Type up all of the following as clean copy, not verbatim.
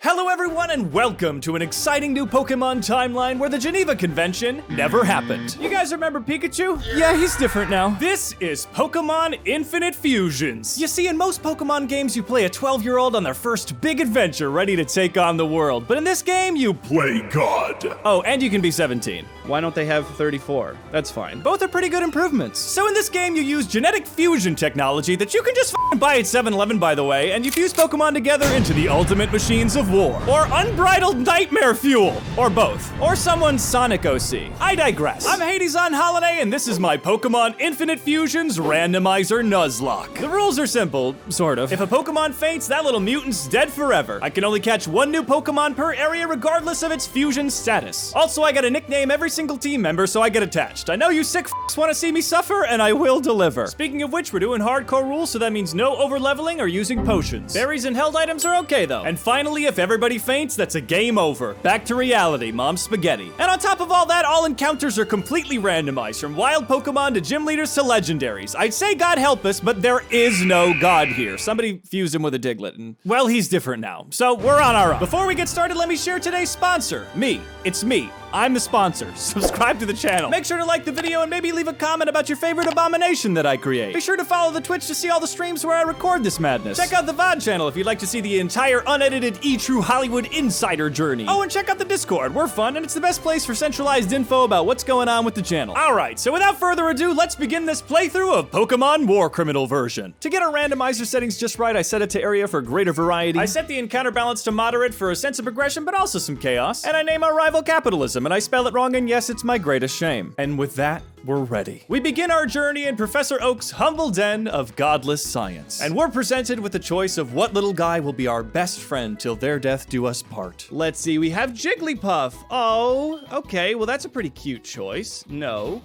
Hello everyone and welcome to an exciting new Pokemon timeline where the Geneva Convention never happened. You guys remember Pikachu? Yeah, he's different now. This is Pokemon Infinite Fusions. You see, in most Pokemon games you play a 12-year-old on their first big adventure ready to take on the world. But in this game you play God. Oh, and you can be 17. Why don't they have 34? That's fine. Both are pretty good improvements. So in this game you use genetic fusion technology that you can just buy at 7-Eleven, by the way, and you fuse Pokemon together into the ultimate machines of war, or unbridled nightmare fuel, or both, or someone's Sonic OC. I digress. I'm Hades on Holiday, and this is my Pokemon Infinite Fusions Randomizer Nuzlocke. The rules are simple, sort of. If a Pokemon faints, that little mutant's dead forever. I can only catch one new Pokemon per area regardless of its fusion status. Also, I gotta nickname every single team member so I get attached. I know you sick f***s wanna see me suffer, and I will deliver. Speaking of which, we're doing hardcore rules, so that means no over-leveling or using potions. Berries and held items are okay though. And finally, if everybody faints, that's a game over. Back to reality, Mom's spaghetti. And on top of all that, all encounters are completely randomized, from wild Pokemon to gym leaders to legendaries. I'd say God help us, but there is no God here. Somebody fused him with a Diglett, and well, he's different now. So we're on our own. Before we get started, let me share today's sponsor. Me. It's me. I'm the sponsor. Subscribe to the channel. Make sure to like the video and maybe leave a comment about your favorite abomination that I create. Be sure to follow the Twitch to see all the streams where I record this madness. Check out the VOD channel if you'd like to see the entire unedited E-True Hollywood insider journey. Oh, and check out the Discord. We're fun and it's the best place for centralized info about what's going on with the channel. Alright, so without further ado, let's begin this playthrough of Pokemon War Criminal version. To get our randomizer settings just right, I set it to area for greater variety. I set the encounter balance to moderate for a sense of progression, but also some chaos. And I name our rival capitalism, and I spell it wrong, and yes, it's my greatest shame. And with that, we're ready. We begin our journey in Professor Oak's humble den of godless science. And we're presented with the choice of what little guy will be our best friend till their death do us part. Let's see, we have Jigglypuff. Oh, okay, well that's a pretty cute choice. No.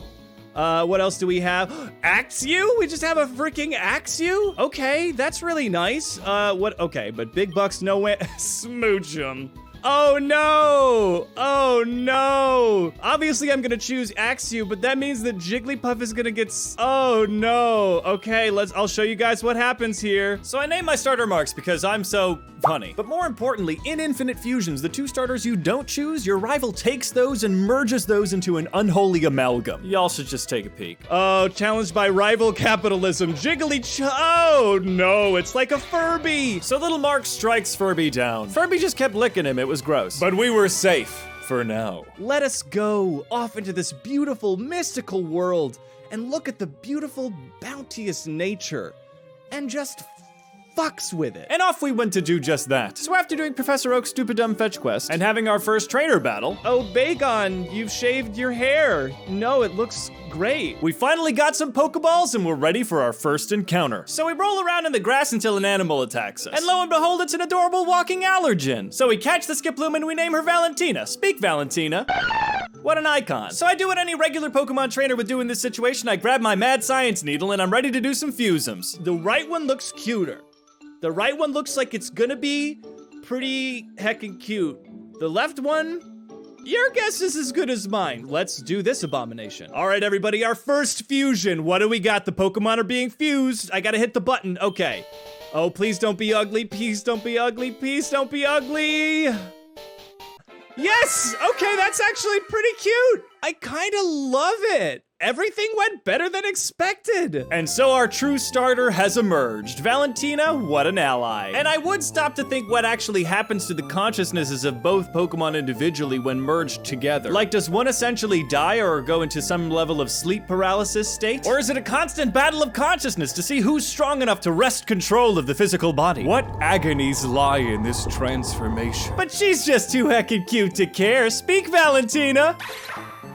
What else do we have? Axew? We just have a freaking Axew? Okay, that's really nice. Okay, but big bucks no way. Smooch 'em. Oh no! Oh no! Obviously I'm gonna choose Axew, but that means that Jigglypuff is gonna get oh no! Okay, I'll show you guys what happens here. So I named my starter marks because I'm so funny. But more importantly, in Infinite Fusions, the two starters you don't choose, your rival takes those and merges those into an unholy amalgam. Y'all should just take a peek. Oh, challenged by rival capitalism, oh no, it's like a Furby! So little Mark strikes Furby down. Furby just kept licking him, it was gross. But we were safe. For now. Let us go off into this beautiful, mystical world and look at the beautiful, bounteous nature and just fucks with it. And off we went to do just that. So after doing Professor Oak's stupid dumb fetch quest and having our first trainer battle. Oh, Bagon, you've shaved your hair. No, it looks great. We finally got some Pokeballs and we're ready for our first encounter. So we roll around in the grass until an animal attacks us. And lo and behold, it's an adorable walking allergen. So we catch the Skiploom and we name her Valentina. Speak, Valentina. What an icon. So I do what any regular Pokemon trainer would do in this situation. I grab my mad science needle and I'm ready to do some fusums. The right one looks cuter. The right one looks like it's gonna be pretty heckin' cute. The left one, your guess is as good as mine. Let's do this abomination. All right, everybody, our first fusion. What do we got? The Pokemon are being fused. I gotta hit the button, okay. Oh, please don't be ugly, please don't be ugly, please don't be ugly. Yes, okay, that's actually pretty cute. I kinda love it. Everything went better than expected. And so our true starter has emerged. Valentina, what an ally. And I would stop to think what actually happens to the consciousnesses of both Pokemon individually when merged together. Like, does one essentially die or go into some level of sleep paralysis state? Or is it a constant battle of consciousness to see who's strong enough to wrest control of the physical body? What agonies lie in this transformation? But she's just too heckin' cute to care. Speak, Valentina.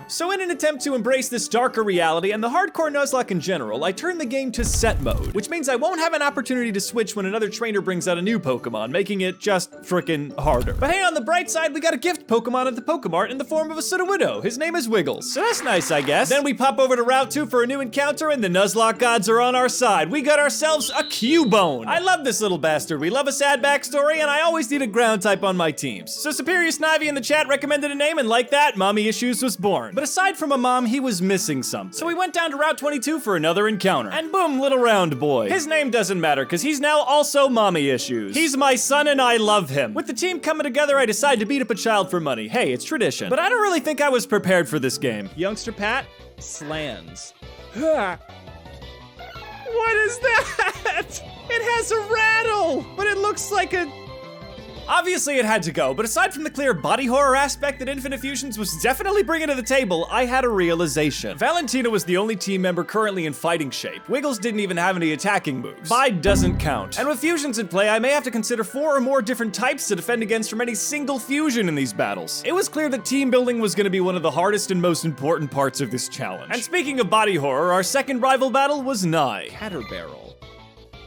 So in an attempt to embrace this darker reality and the hardcore Nuzlocke in general, I turn the game to set mode, which means I won't have an opportunity to switch when another trainer brings out a new Pokemon, making it just frickin' harder. But hey, on the bright side, we got a gift Pokemon at the Pokemart in the form of a Sudowoodo. His name is Wiggles, so that's nice, I guess. Then we pop over to Route 2 for a new encounter and the Nuzlocke gods are on our side. We got ourselves a Cubone. I love this little bastard. We love a sad backstory and I always need a ground type on my teams. So Superior Snivy in the chat recommended a name and like that, Mommy Issues was born. But aside from a mom, he was missing something. So we went down to Route 22 for another encounter. And boom, little round boy. His name doesn't matter, because he's now also mommy issues. He's my son and I love him. With the team coming together, I decided to beat up a child for money. Hey, it's tradition. But I don't really think I was prepared for this game. Youngster Pat, slams. What is that? It has a rattle, but it looks like a... Obviously it had to go, but aside from the clear body horror aspect that Infinite Fusions was definitely bringing to the table, I had a realization. Valentina was the only team member currently in fighting shape. Wiggles didn't even have any attacking moves. Bide doesn't count. And with fusions in play, I may have to consider 4 or more different types to defend against from any single fusion in these battles. It was clear that team building was gonna be one of the hardest and most important parts of this challenge. And speaking of body horror, our second rival battle was nigh. Caterbarrel.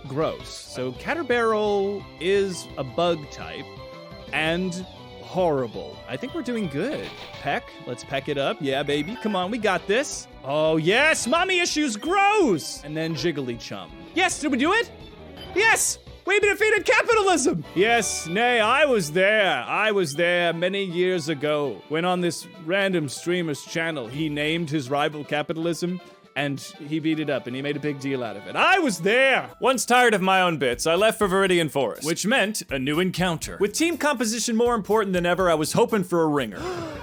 Gross. So Caterbarrel is a bug type and horrible. I think we're doing good. Peck, let's peck it up. Yeah, baby, come on, we got this. Oh yes, mommy issues grows. And then Jiggly Chum. Yes, did we do it? Yes, we defeated capitalism. Yes, nay, I was there. I was there many years ago when on this random streamer's channel, he named his rival capitalism. And he beat it up, and he made a big deal out of it. I was there! Once tired of my own bits, I left for Viridian Forest, which meant a new encounter. With team composition more important than ever, I was hoping for a ringer.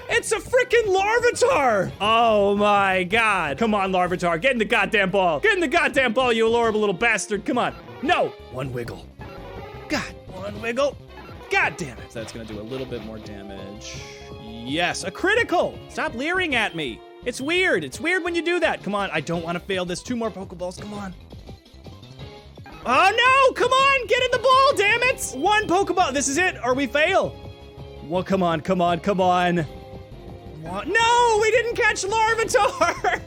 It's a freaking Larvitar! Oh my god. Come on, Larvitar, get in the goddamn ball. Get in the goddamn ball, you horrible little bastard. Come on. No! One wiggle. God, one wiggle. God damn it. So that's gonna do a little bit more damage. Yes, a critical! Stop leering at me. It's weird. It's weird when you do that. Come on, I don't want to fail this. 2 more Pokeballs, come on. Oh no, come on, get in the ball, damn it! 1 Pokeball, this is it, or we fail. Well, come on, come on, come on. No, we didn't catch Larvitar!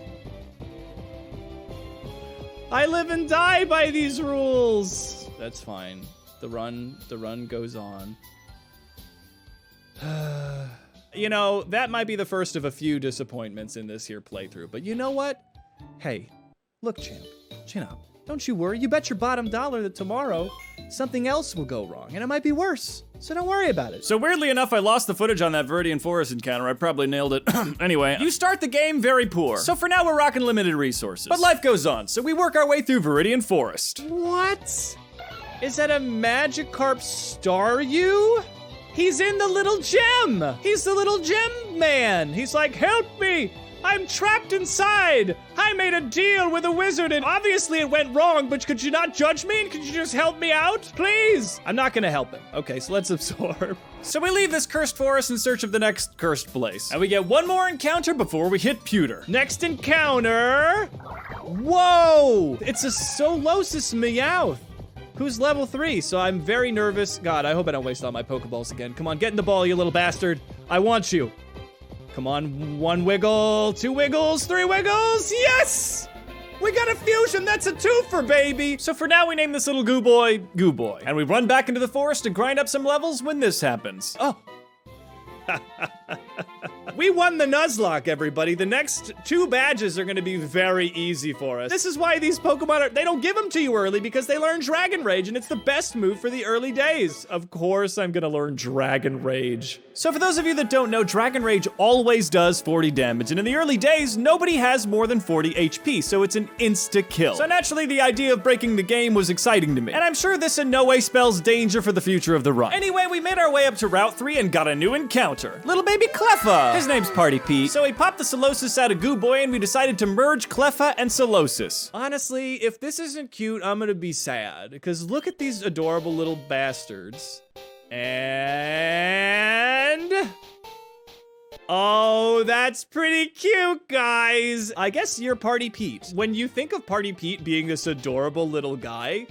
I live and die by these rules. That's fine. The run goes on. You know, that might be the first of a few disappointments in this here playthrough, but you know what? Hey, look, champ, chin up. Don't you worry, you bet your bottom dollar that tomorrow something else will go wrong, and it might be worse, so don't worry about it. So weirdly enough, I lost the footage on that Viridian Forest encounter. I probably nailed it. Anyway, you start the game very poor. So for now, we're rocking limited resources. But life goes on, so we work our way through Viridian Forest. What? Is that a Magikarp Staryu? He's in the little gem! He's the little gem man! He's like, help me! I'm trapped inside! I made a deal with a wizard and obviously it went wrong, but could you not judge me and could you just help me out? Please! I'm not gonna help him. Okay, so let's absorb. So we leave this cursed forest in search of the next cursed place. And we get 1 more encounter before we hit Pewter. Next encounter! Whoa! It's a Solosis Meowth, who's level 3, so I'm very nervous. God, I hope I don't waste all my Pokeballs again. Come on, get in the ball, you little bastard. I want you. Come on, 1 wiggle, 2 wiggles, 3 wiggles, yes! We got a fusion, that's a 2-fer, baby! So for now, we name this little goo boy. And we run back into the forest to grind up some levels when this happens. Oh. We won the Nuzlocke, everybody. The next 2 badges are gonna be very easy for us. This is why these Pokemon they don't give them to you early, because they learn Dragon Rage, and it's the best move for the early days. Of course, I'm gonna learn Dragon Rage. So for those of you that don't know, Dragon Rage always does 40 damage, and in the early days, nobody has more than 40 HP, so it's an insta-kill. So naturally, the idea of breaking the game was exciting to me, and I'm sure this in no way spells danger for the future of the run. Anyway, we made our way up to Route 3 and got a new encounter. Little baby Cleffa! His name's Party Pete. So he popped the Solosis out of Goo Boy, and we decided to merge Cleffa and Solosis. Honestly, if this isn't cute, I'm gonna be sad, because look at these adorable little bastards. And... oh, that's pretty cute, guys. I guess you're Party Pete. When you think of Party Pete being this adorable little guy,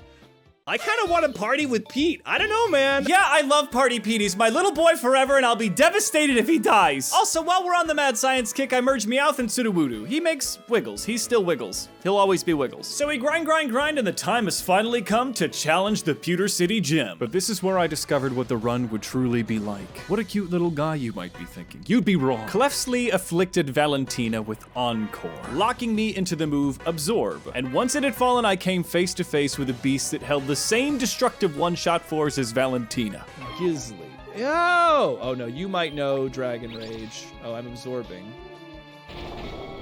I kind of want to party with Pete. I don't know, man. Yeah, I love Party Pete. He's my little boy forever, and I'll be devastated if he dies. Also, while we're on the mad science kick, I merged Meowth and Sudowoodo. He makes Wiggles. He's still Wiggles. He'll always be Wiggles. So we grind, and the time has finally come to challenge the Pewter City Gym. But this is where I discovered what the run would truly be like. What a cute little guy, you might be thinking. You'd be wrong. Clefsley afflicted Valentina with Encore, locking me into the move Absorb. And once it had fallen, I came face to face with a beast that held the same destructive one-shot force as Valentina. Ghizzly. Oh no, you might know Dragon Rage. Oh, I'm absorbing.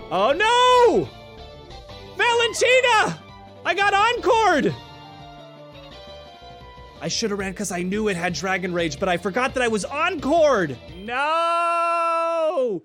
Oh no! Valentina! I got encored! I should have ran because I knew it had Dragon Rage, but I forgot that I was encored! No!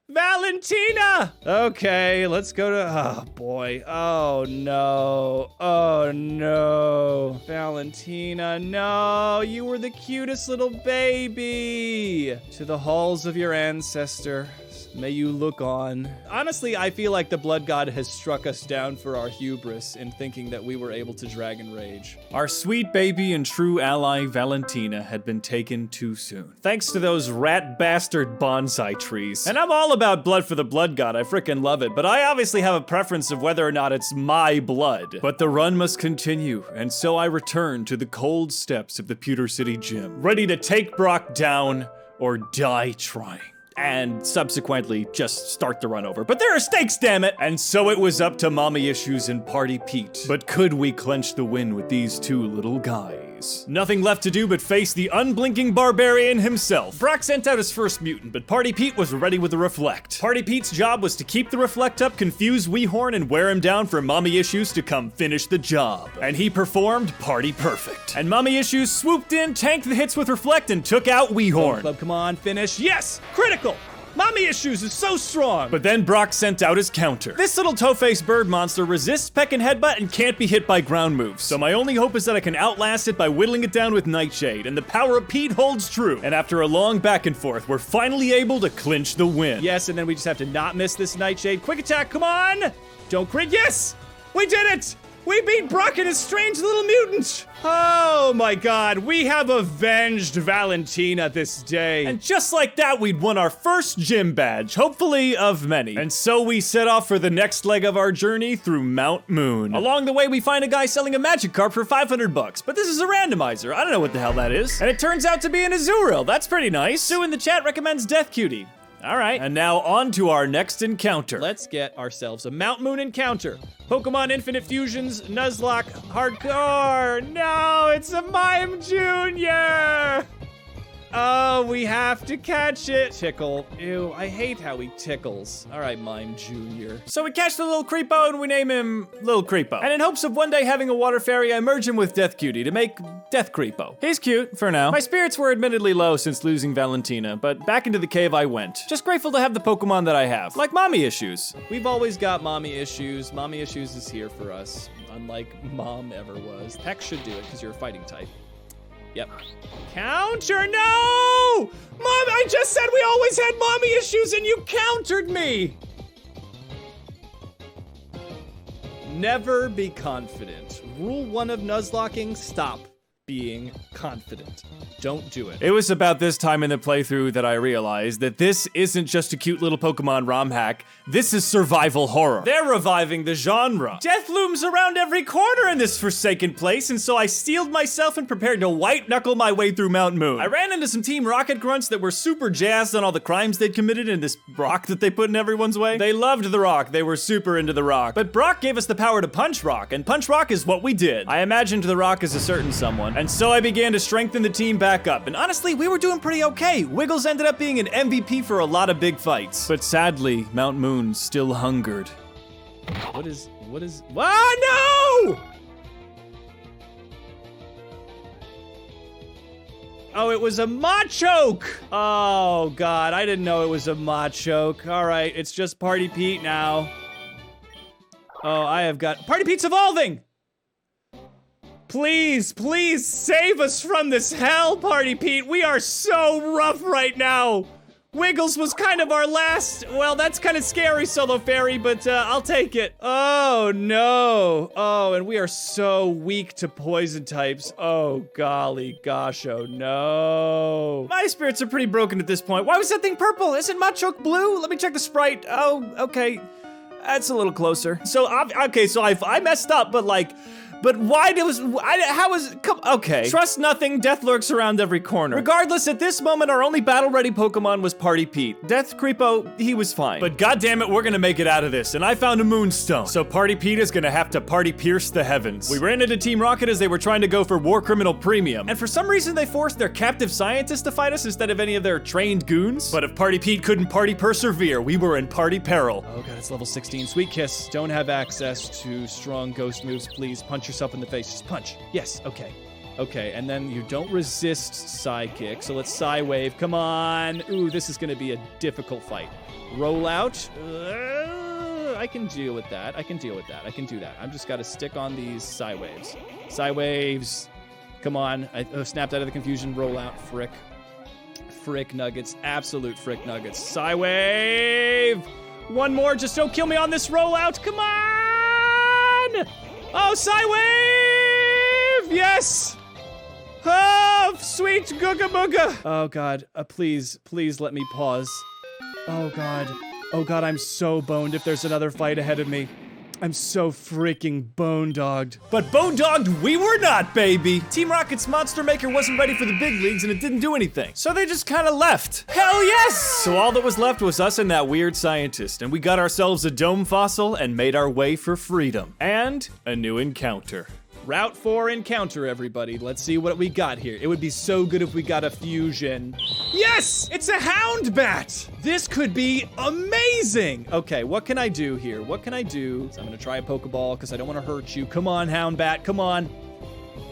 Valentina! Okay, let's go to, oh boy, oh no, oh no. Valentina, no, you were the cutest little baby. To the halls of your ancestor, may you look on. Honestly, I feel like the blood god has struck us down for our hubris in thinking that we were able to Dragon Rage. Our sweet baby and true ally Valentina had been taken too soon, thanks to those rat bastard bonsai trees. And I'm all about blood for the blood god, I frickin' love it, but I obviously have a preference of whether or not it's my blood. But the run must continue, and so I return to the cold steps of the Pewter City Gym, ready to take Brock down or die trying. And subsequently just start the run over. But there are stakes, damn it! And so it was up to Mommy Issues and Party Pete. But could we clinch the win with these two little guys? Nothing left to do but face the unblinking barbarian himself. Brock sent out his first mutant, but Party Pete was ready with the Reflect. Party Pete's job was to keep the Reflect up, confuse Weehorn, and wear him down for Mommy Issues to come finish the job. And he performed Party Perfect. And Mommy Issues swooped in, tanked the hits with Reflect, and took out Weehorn. Club, come on, finish. Yes! Critical! Mommy Issues is so strong! But then Brock sent out his counter. This little toe-faced bird monster resists peck and headbutt and can't be hit by ground moves. So my only hope is that I can outlast it by whittling it down with Nightshade, and the power of Pete holds true. And after a long back and forth, we're finally able to clinch the win. Yes, and then we just have to not miss this Nightshade. Quick attack, come on! Don't crit, yes! We did it! We beat Brock and his strange little mutant! Oh my god, we have avenged Valentina this day. And just like that, we'd won our first gym badge, hopefully of many. And so we set off for the next leg of our journey through Mount Moon. Along the way, we find a guy selling a magic carp for 500 bucks, but this is a randomizer. I don't know what the hell that is. And it turns out to be an Azurill. That's pretty nice. Sue in the chat recommends Death Cutie. All right, and now on to our next encounter. Let's get ourselves a Mount Moon encounter. Pokemon Infinite Fusions, Nuzlocke, Hardcore. No, it's a Mime Jr. Oh, we have to catch it. Tickle. Ew, I hate how he tickles. All right, Mime Jr. So we catch the little creepo and we name him Lil Creepo. And in hopes of one day having a water fairy, I merge him with Death Cutie to make Death Creepo. He's cute, for now. My spirits were admittedly low since losing Valentina, but back into the cave I went. Just grateful to have the Pokemon that I have, like Mommy Issues. We've always got Mommy Issues. Mommy Issues is here for us, unlike Mom ever was. Peck should do it, because you're a fighting type. Yep. Counter, no! Mom, I just said we always had Mommy Issues and you countered me! Never be confident. Rule 1 of Nuzlocking, stop being confident. Don't do it. It was about this time in the playthrough that I realized that this isn't just a cute little Pokemon ROM hack, this is survival horror. They're reviving the genre. Death looms around every corner in this forsaken place, and so I steeled myself and prepared to white-knuckle my way through Mount Moon. I ran into some Team Rocket grunts that were super jazzed on all the crimes they'd committed in this rock that they put in everyone's way. They loved the rock, they were super into the rock. But Brock gave us the power to punch rock, and punch rock is what we did. I imagined the rock as a certain someone, and so I began to strengthen the team back up, and honestly, we were doing pretty okay. Wiggles ended up being an MVP for a lot of big fights. But sadly, Mount Moon still hungered. What is, ah, no! Oh, it was a Machoke! Oh, God, I didn't know it was a Machoke. All right, it's just Party Pete now. Oh, I have got, Party Pete's evolving! Please, please save us from this hell, Party Pete. We are so rough right now. Wiggles was kind of our last, well, that's kind of scary, Solo Fairy, but I'll take it. Oh, no. Oh, and we are so weak to poison types. Oh, golly gosh, oh, no. My spirits are pretty broken at this point. Why was that thing purple? Isn't Machoke blue? Let me check the sprite. Oh, okay. That's a little closer. So, okay, so I messed up, but like, But why how was, okay. Trust nothing, death lurks around every corner. Regardless, at this moment, our only battle-ready Pokemon was Party Pete. Death Creepo, he was fine. But goddammit, we're gonna make it out of this, and I found a Moonstone. So Party Pete is gonna have to party pierce the heavens. We ran into Team Rocket as they were trying to go for War Criminal Premium, and for some reason they forced their captive scientists to fight us instead of any of their trained goons. But if Party Pete couldn't party persevere, we were in party peril. Oh god, it's level 16. Sweet Kiss. Don't have access to strong ghost moves. Please punch yourself in the face. Just punch. Yes, okay. Okay, and then you don't resist Psychic, so let's Psy Wave. Come on. Ooh, this is gonna be a difficult fight. Roll out. I can deal with that. I can deal with that. I can do that. I'm just gotta stick on these Psy Waves. Psy Waves. Come on. I snapped out of the confusion. Roll out. Frick. Frick Nuggets. Absolute Frick Nuggets. Psy Wave. One more. Just don't kill me on this rollout. Come on. Oh, Psy Wave. Yes. Oh, sweet Googa Booga. Oh, God. Please let me pause. Oh, God. Oh, God, I'm so boned if there's another fight ahead of me. I'm so freaking bone-dogged. But bone-dogged we were not, baby! Team Rocket's Monster Maker wasn't ready for the big leagues and it didn't do anything. So they just kinda left. Hell yes! So all that was left was us and that weird scientist, and we got ourselves a dome fossil and made our way for freedom. And a new encounter. Route 4 encounter, everybody. Let's see what we got here. It would be so good if we got a fusion. Yes! It's a Hound Bat! This could be amazing! Okay, what can I do here? What can I do? So I'm gonna try a Pokeball because I don't want to hurt you. Come on, Hound Bat, come on.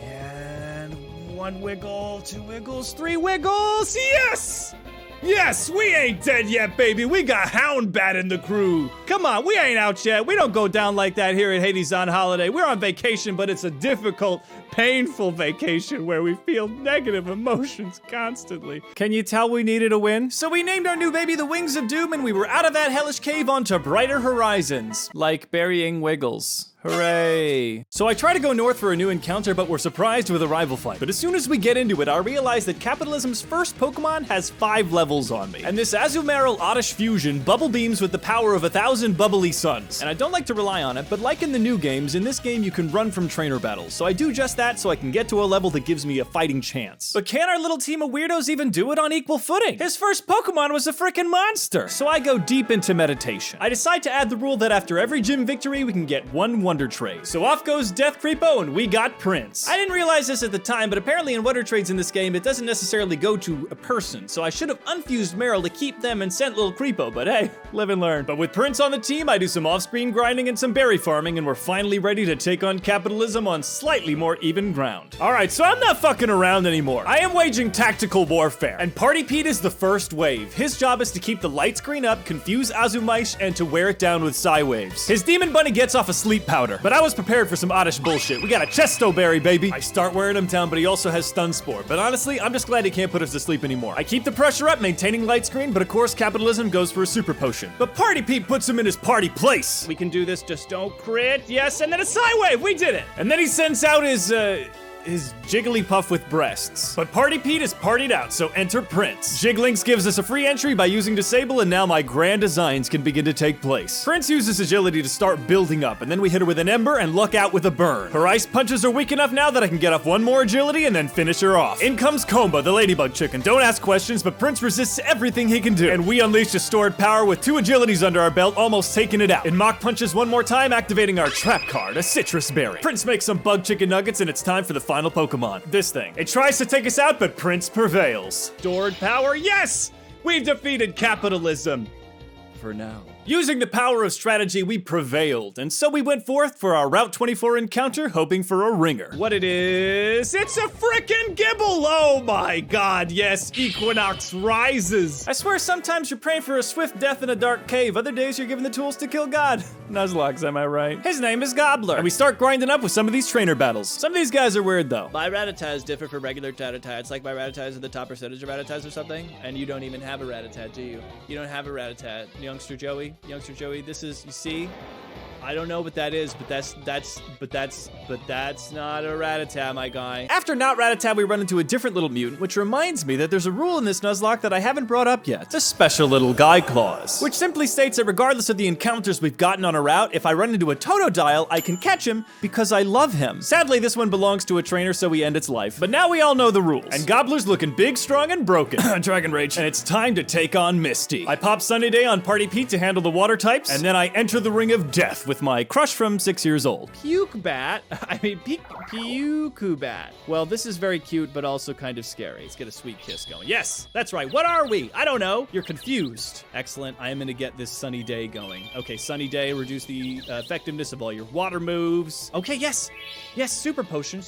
And 1 wiggle, 2 wiggles, 3 wiggles! Yes! Yes, we ain't dead yet, baby. We got Hound Bat in the crew. Come on, we ain't out yet. We don't go down like that here at Hades on Holiday. We're on vacation, but it's a difficult, painful vacation where we feel negative emotions constantly. Can you tell we needed a win? So we named our new baby the Wings of Doom, and we were out of that hellish cave onto brighter horizons. Like burying Wiggles. Hooray. So I try to go north for a new encounter, but we're surprised with a rival fight. But as soon as we get into it, I realize that Capitalism's first Pokemon has 5 levels on me. And this Azumarill Oddish Fusion bubble beams with the power of 1,000 bubbly suns. And I don't like to rely on it, but like in the new games, in this game you can run from trainer battles. So I do just that so I can get to a level that gives me a fighting chance. But can our little team of weirdos even do it on equal footing? His first Pokemon was a freaking monster. So I go deep into meditation. I decide to add the rule that after every gym victory, we can get 1 Wonder Trade. So off goes Death Creepo and we got Prince. I didn't realize this at the time, but apparently in Wonder Trades in this game, it doesn't necessarily go to a person. So I should have unfused Meryl to keep them and sent little Creepo, but hey, live and learn. But with Prince on the team, I do some off-screen grinding and some berry farming, and we're finally ready to take on Capitalism on slightly more even ground. All right, so I'm not fucking around anymore. I am waging tactical warfare, and Party Pete is the first wave. His job is to keep the light screen up, confuse Azumaish, and to wear it down with Psy Waves. His Demon Bunny gets off a sleep powder, but I was prepared for some oddish bullshit. We got a Chesto Berry, baby. I start wearing him down, but he also has Stun Spore. But honestly, I'm just glad he can't put us to sleep anymore. I keep the pressure up, maintaining light screen, but of course, Capitalism goes for a Super Potion. But Party Pete puts him in his party place. We can do this, just don't crit. Yes, and then a Psy Wave, we did it. And then he sends out his Jigglypuff with breasts. But Party Pete is partied out, so enter Prince. Jiglinks gives us a free entry by using Disable, and now my grand designs can begin to take place. Prince uses agility to start building up, and then we hit her with an Ember and luck out with a burn. Her ice punches are weak enough now that I can get off 1 more agility and then finish her off. In comes Comba, the ladybug chicken. Don't ask questions, but Prince resists everything he can do. And we unleash a stored power with 2 agilities under our belt, almost taking it out. And Mach punches 1 more time, activating our trap card, a citrus berry. Prince makes some bug chicken nuggets, and it's time for the final Pokemon. This thing. It tries to take us out, but Prince prevails. Stored power, yes! We've defeated Capitalism. For now. Using the power of strategy, we prevailed, and so we went forth for our Route 24 encounter, hoping for a ringer. What it is, it's a frickin' Gibble! Oh my god, yes, Equinox rises! I swear sometimes you're praying for a swift death in a dark cave, other days you're given the tools to kill God. Nuzlocke, am I right? His name is Gobbler, and we start grinding up with some of these trainer battles. Some of these guys are weird though. My Rattata is different from regular Rattata. It's like my Rattata is in the top percentage of Rattatas or something, and you don't even have a Rattata, do you? You don't have a Rattata. Youngster Joey, this is, you see? I don't know what that is, but that's not a Rattata, my guy. After not Rattata, we run into a different little mutant, which reminds me that there's a rule in this Nuzlocke that I haven't brought up yet. The special little guy clause, which simply states that regardless of the encounters we've gotten on a route, if I run into a Totodile, I can catch him because I love him. Sadly, this one belongs to a trainer, so we end its life. But now we all know the rules. And Gobbler's looking big, strong, and broken. Dragon Rage. And it's time to take on Misty. I pop Sunny Day on Party Pete to handle the water types, and then I enter the Ring of Death with my crush from 6 years old. Pukebat? Pukebat. Well, this is very cute, but also kind of scary. Let's get a sweet kiss going. Yes, that's right. What are we? I don't know. You're confused. Excellent. I am gonna get this Sunny Day going. Okay, Sunny Day, reduce the effectiveness of all your water moves. Okay, yes. Yes, Super Potion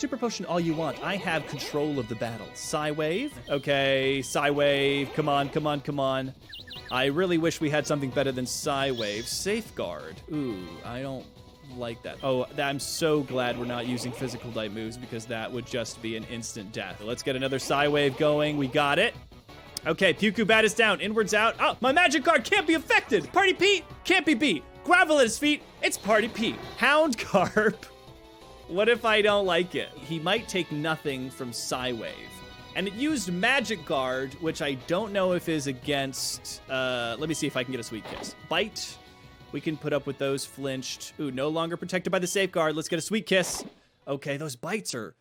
all you want. I have control of the battle. Psy Wave. Okay, Psy Wave. Come on, come on, come on. I really wish we had something better than Psy Wave. Safeguard. Ooh, I don't like that. Oh, I'm so glad we're not using physical type moves because that would just be an instant death. Let's get another Psy Wave going. We got it. Okay, Pukebat is down. Inwards out. Oh, my magic card can't be affected. Party Pete can't be beat. Gravel at his feet. It's Party Pete. Hound Carp. What if I don't like it? He might take nothing from Psy Wave. And it used Magic Guard, which I don't know if is against, let me see if I can get a sweet kiss. Bite, we can put up with those. Flinched. Ooh, no longer protected by the safeguard. Let's get a sweet kiss. Okay, those bites are,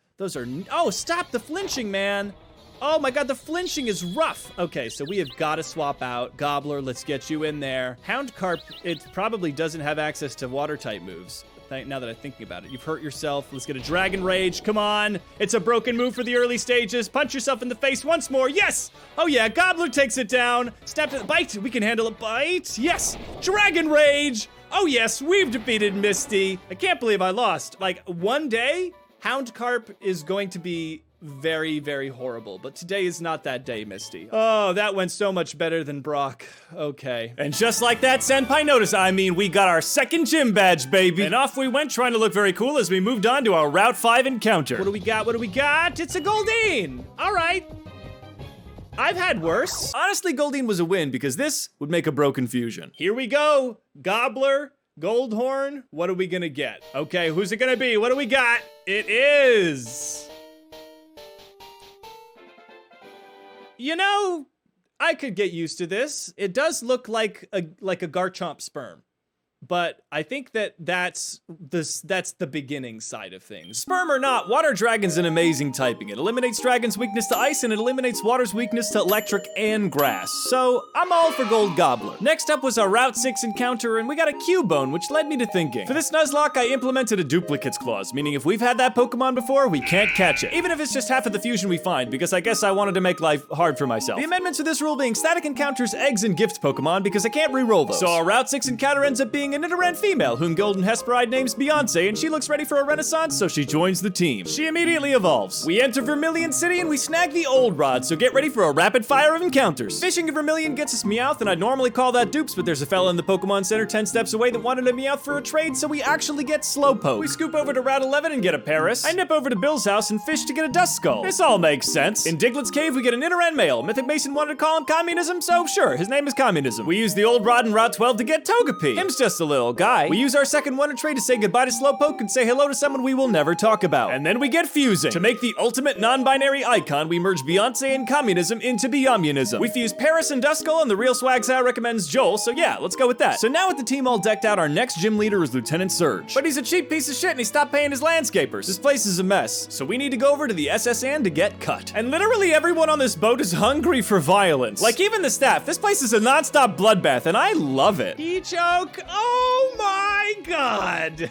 oh, stop the flinching, man. Oh my God, the flinching is rough. Okay, so we have got to swap out. Gobbler, let's get you in there. Hound Carp, it probably doesn't have access to water type moves. Now that I'm thinking about it, you've hurt yourself. Let's get a Dragon Rage. Come on. It's a broken move for the early stages. Punch yourself in the face once more. Yes. Oh yeah, Gobbler takes it down. Snap to the bite. We can handle a bite. Yes. Dragon Rage. Oh yes, we've defeated Misty. I can't believe I lost. Like, one day, Hound Carp is going to be very, very horrible, but today is not that day, Misty. Oh, that went so much better than Brock. Okay. And just like that, Senpai noticed, we got our second gym badge, baby. And off we went, trying to look very cool as we moved on to our Route 5 encounter. What do we got? What do we got? It's a Goldeen. All right. I've had worse. Honestly, Goldeen was a win because this would make a broken fusion. Here we go. Gobbler, Goldhorn. What are we gonna get? Okay, who's it gonna be? What do we got? It is... You know, I could get used to this. It does look like a Garchomp sperm. But I think that's the beginning side of things. Sperm or not, Water Dragon's an amazing typing. It eliminates Dragon's weakness to ice, and it eliminates Water's weakness to electric and grass. So I'm all for Gold Gobbler. Next up was our Route 6 encounter, and we got a Cubone, which led me to thinking. For this Nuzlocke, I implemented a duplicates clause, meaning if we've had that Pokemon before, we can't catch it. Even if it's just half of the fusion we find, because I guess I wanted to make life hard for myself. The amendments to this rule being static encounters, eggs, and gift Pokemon, because I can't re-roll those. So our Route 6 encounter ends up being a Nidoran female whom Golden Hesperide names Beyonce, and she looks ready for a renaissance, so she joins the team. She immediately evolves. We enter Vermilion City and we snag the old rod, so get ready for a rapid fire of encounters. Fishing in Vermilion gets us Meowth, and I'd normally call that dupes, but there's a fella in the Pokemon Center 10 steps away that wanted a Meowth for a trade, so we actually get Slowpoke. We scoop over to Route 11 and get a Paris. I nip over to Bill's house and fish to get a Duskull. This all makes sense. In Diglett's cave, we get a Nidoran male. Mythic Mason wanted to call him Communism, so sure, his name is Communism. We use the old rod in Route 12 to get Togepi. Him's just a little guy. We use our second Wonder Trade to say goodbye to Slowpoke and say hello to someone we will never talk about. And then we get Fusing. To make the ultimate non-binary icon, we merge Beyonce and Communism into Beyonmunism. We fuse Paris and Duskull, and the real swag sow recommends Joel, so yeah, let's go with that. So now with the team all decked out, our next gym leader is Lieutenant Surge. But he's a cheap piece of shit and he stopped paying his landscapers. This place is a mess, so we need to go over to the SSN to get cut. And literally everyone on this boat is hungry for violence. Like even the staff. This place is a non-stop bloodbath, and I love it. He-choke, oh my God.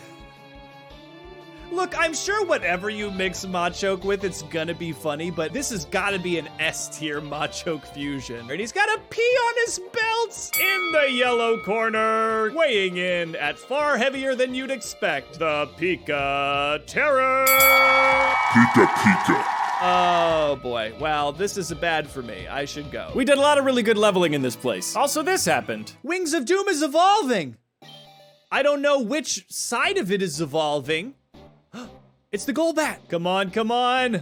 Look, I'm sure whatever you mix Machoke with, it's gonna be funny, but this has gotta be an S-tier Machoke fusion. And he's got a P on his belt in the yellow corner, weighing in at far heavier than you'd expect, the Pika Terror! Pika Pika. Oh boy, well, this is bad for me. I should go. We did a lot of really good leveling in this place. Also, this happened. Wings of Doom is evolving! I don't know which side of it is evolving. It's the Golbat. Come on, come on.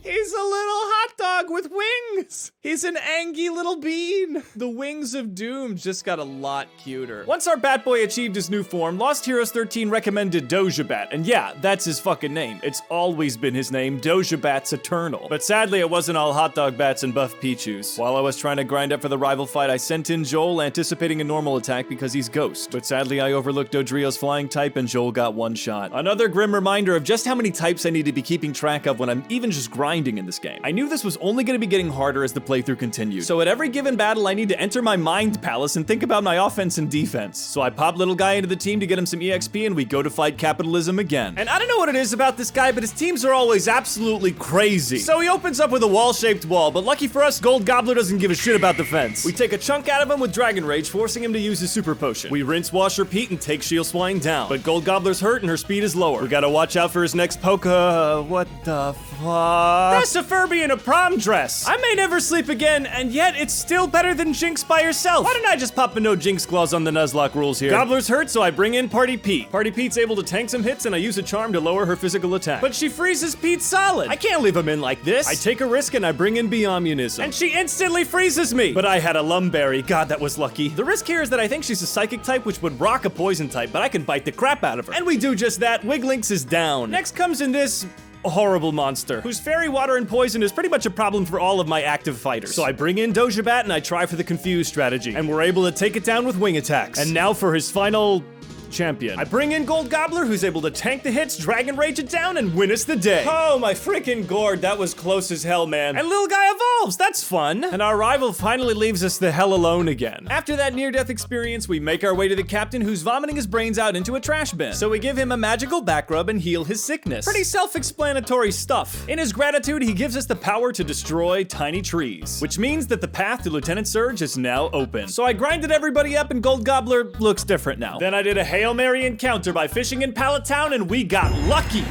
He's a little hot dog with wings. He's an angy little bean. The wings of doom just got a lot cuter. Once our Bat Boy achieved his new form, Lost Heroes 13 recommended Doja Bat, and yeah, that's his fucking name. It's always been his name, Doja Bat's Eternal. But sadly, it wasn't all hot dog bats and buff Pichus. While I was trying to grind up for the rival fight, I sent in Joel, anticipating a normal attack because he's Ghost. But sadly, I overlooked Dodrio's flying type and Joel got one shot. Another grim reminder of just how many types I need to be keeping track of when I'm even just grinding in this game. I knew this was only going to be getting harder as the playthrough continued. So at every given battle, I need to enter my mind palace and think about my offense and defense. So I pop little guy into the team to get him some EXP and we go to fight capitalism again. And I don't know what it is about this guy, but his teams are always absolutely crazy. So he opens up with a wall-shaped wall, but lucky for us, Gold Gobbler doesn't give a shit about the fence. We take a chunk out of him with Dragon Rage, forcing him to use his super potion. We rinse, wash, repeat, and take Shield Swine down. But Gold Gobbler's hurt and her speed is lower. We gotta watch out for his next poke. What the fuck? That's a Furby in a prom dress. I may never sleep again, and yet it's still better than Jinx by herself. Why don't I just pop a no Jinx clause on the Nuzlocke rules here? Gobbler's hurt, so I bring in Party Pete. Party Pete's able to tank some hits, and I use a charm to lower her physical attack. But she freezes Pete solid. I can't leave him in like this. I take a risk and I bring in Biomunism. And she instantly freezes me. But I had a Lumberry. God, that was lucky. The risk here is that I think she's a psychic type, which would rock a poison type, but I can bite the crap out of her. And we do just that. Wiglinks is down. Next comes in this horrible monster, whose fairy water and poison is pretty much a problem for all of my active fighters. So I bring in Doja Bat and I try for the confuse strategy, and we're able to take it down with wing attacks. And now for his final champion. I bring in Gold Gobbler, who's able to tank the hits, Dragon Rage it down, and win us the day. Oh my freaking gourd, that was close as hell, man. And little guy evolves, that's fun. And our rival finally leaves us the hell alone again. After that near-death experience, we make our way to the captain, who's vomiting his brains out into a trash bin. So we give him a magical back rub and heal his sickness. Pretty self-explanatory stuff. In his gratitude, he gives us the power to destroy tiny trees, which means that the path to Lieutenant Surge is now open. So I grinded everybody up and Gold Gobbler looks different now. Then I did a Hail Mary encounter by fishing in Pallet Town and we got lucky.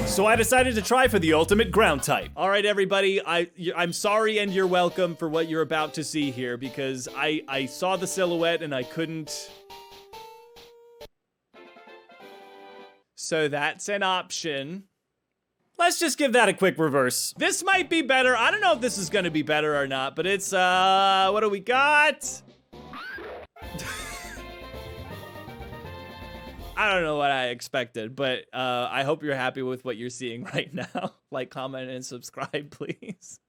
So I decided to try for the ultimate ground type. All right, everybody, I'm sorry and you're welcome for what you're about to see here because I saw the silhouette and I couldn't. So that's an option. Let's just give that a quick reverse. This might be better. I don't know if this is gonna be better or not, but it's, what do we got? I don't know what I expected, but I hope you're happy with what you're seeing right now. Like, comment, and subscribe, please.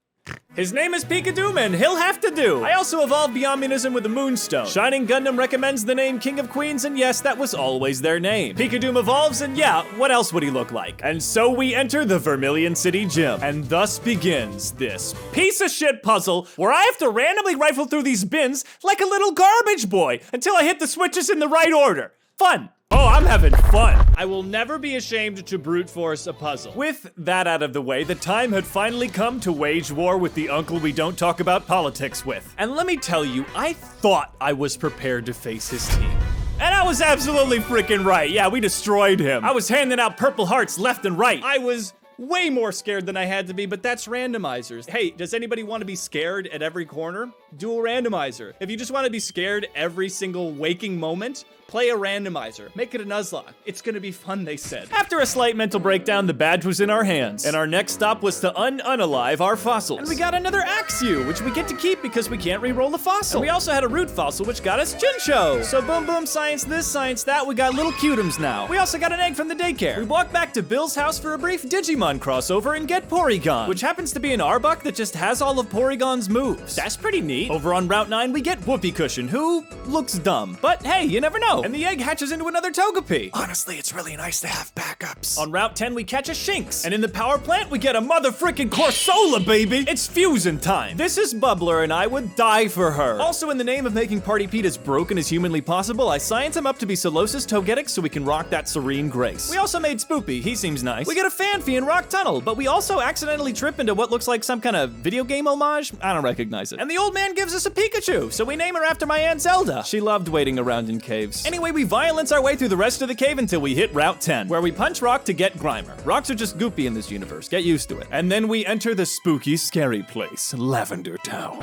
His name is Pikadoom, and he'll have to do. I also evolved Biomunism with a Moonstone. Shining Gundam recommends the name King of Queens, and yes, that was always their name. Pikadoom evolves, and yeah, what else would he look like? And so we enter the Vermilion City Gym, and thus begins this piece of shit puzzle where I have to randomly rifle through these bins like a little garbage boy until I hit the switches in the right order. Fun. Oh, I'm having fun. I will never be ashamed to brute force a puzzle. With that out of the way, the time had finally come to wage war with the uncle we don't talk about politics with. And let me tell you, I thought I was prepared to face his team. And I was absolutely freaking right. Yeah, we destroyed him. I was handing out purple hearts left and right. I was way more scared than I had to be, but that's randomizers. Hey, does anybody want to be scared at every corner? Do a randomizer. If you just want to be scared every single waking moment, play a randomizer. Make it a Nuzlocke. It's gonna be fun, they said. After a slight mental breakdown, the badge was in our hands, and our next stop was to unalive our fossils. And we got another Axew, which we get to keep because we can't re-roll the fossil. And we also had a root fossil, which got us Chincho. So boom boom, science this, science that, we got little Cutums now. We also got an egg from the daycare. We walk back to Bill's house for a brief Digimon crossover and get Porygon, which happens to be an Arbok that just has all of Porygon's moves. That's pretty neat. Over on Route 9, we get Whoopee Cushion, who looks dumb, but hey, you never know. And the egg hatches into another Togepi. Honestly, it's really nice to have backups. On Route 10, we catch a Shinx. And in the power plant, we get a motherfrickin' Corsola, baby. It's fusion time. This is Bubbler, and I would die for her. Also, in the name of making Party Pete as broken as humanly possible, I science him up to be Solosis Togetic so we can rock that serene grace. We also made Spoopy. He seems nice. We get a Fanfy in Rock Tunnel, but we also accidentally trip into what looks like some kind of video game homage. I don't recognize it. And the old man gives us a Pikachu, so we name her after my Aunt Zelda. She loved waiting around in caves. Anyway, we violence our way through the rest of the cave until we hit Route 10, where we punch Rock to get Grimer. Rocks are just goopy in this universe, get used to it. And then we enter the spooky, scary place, Lavender Town.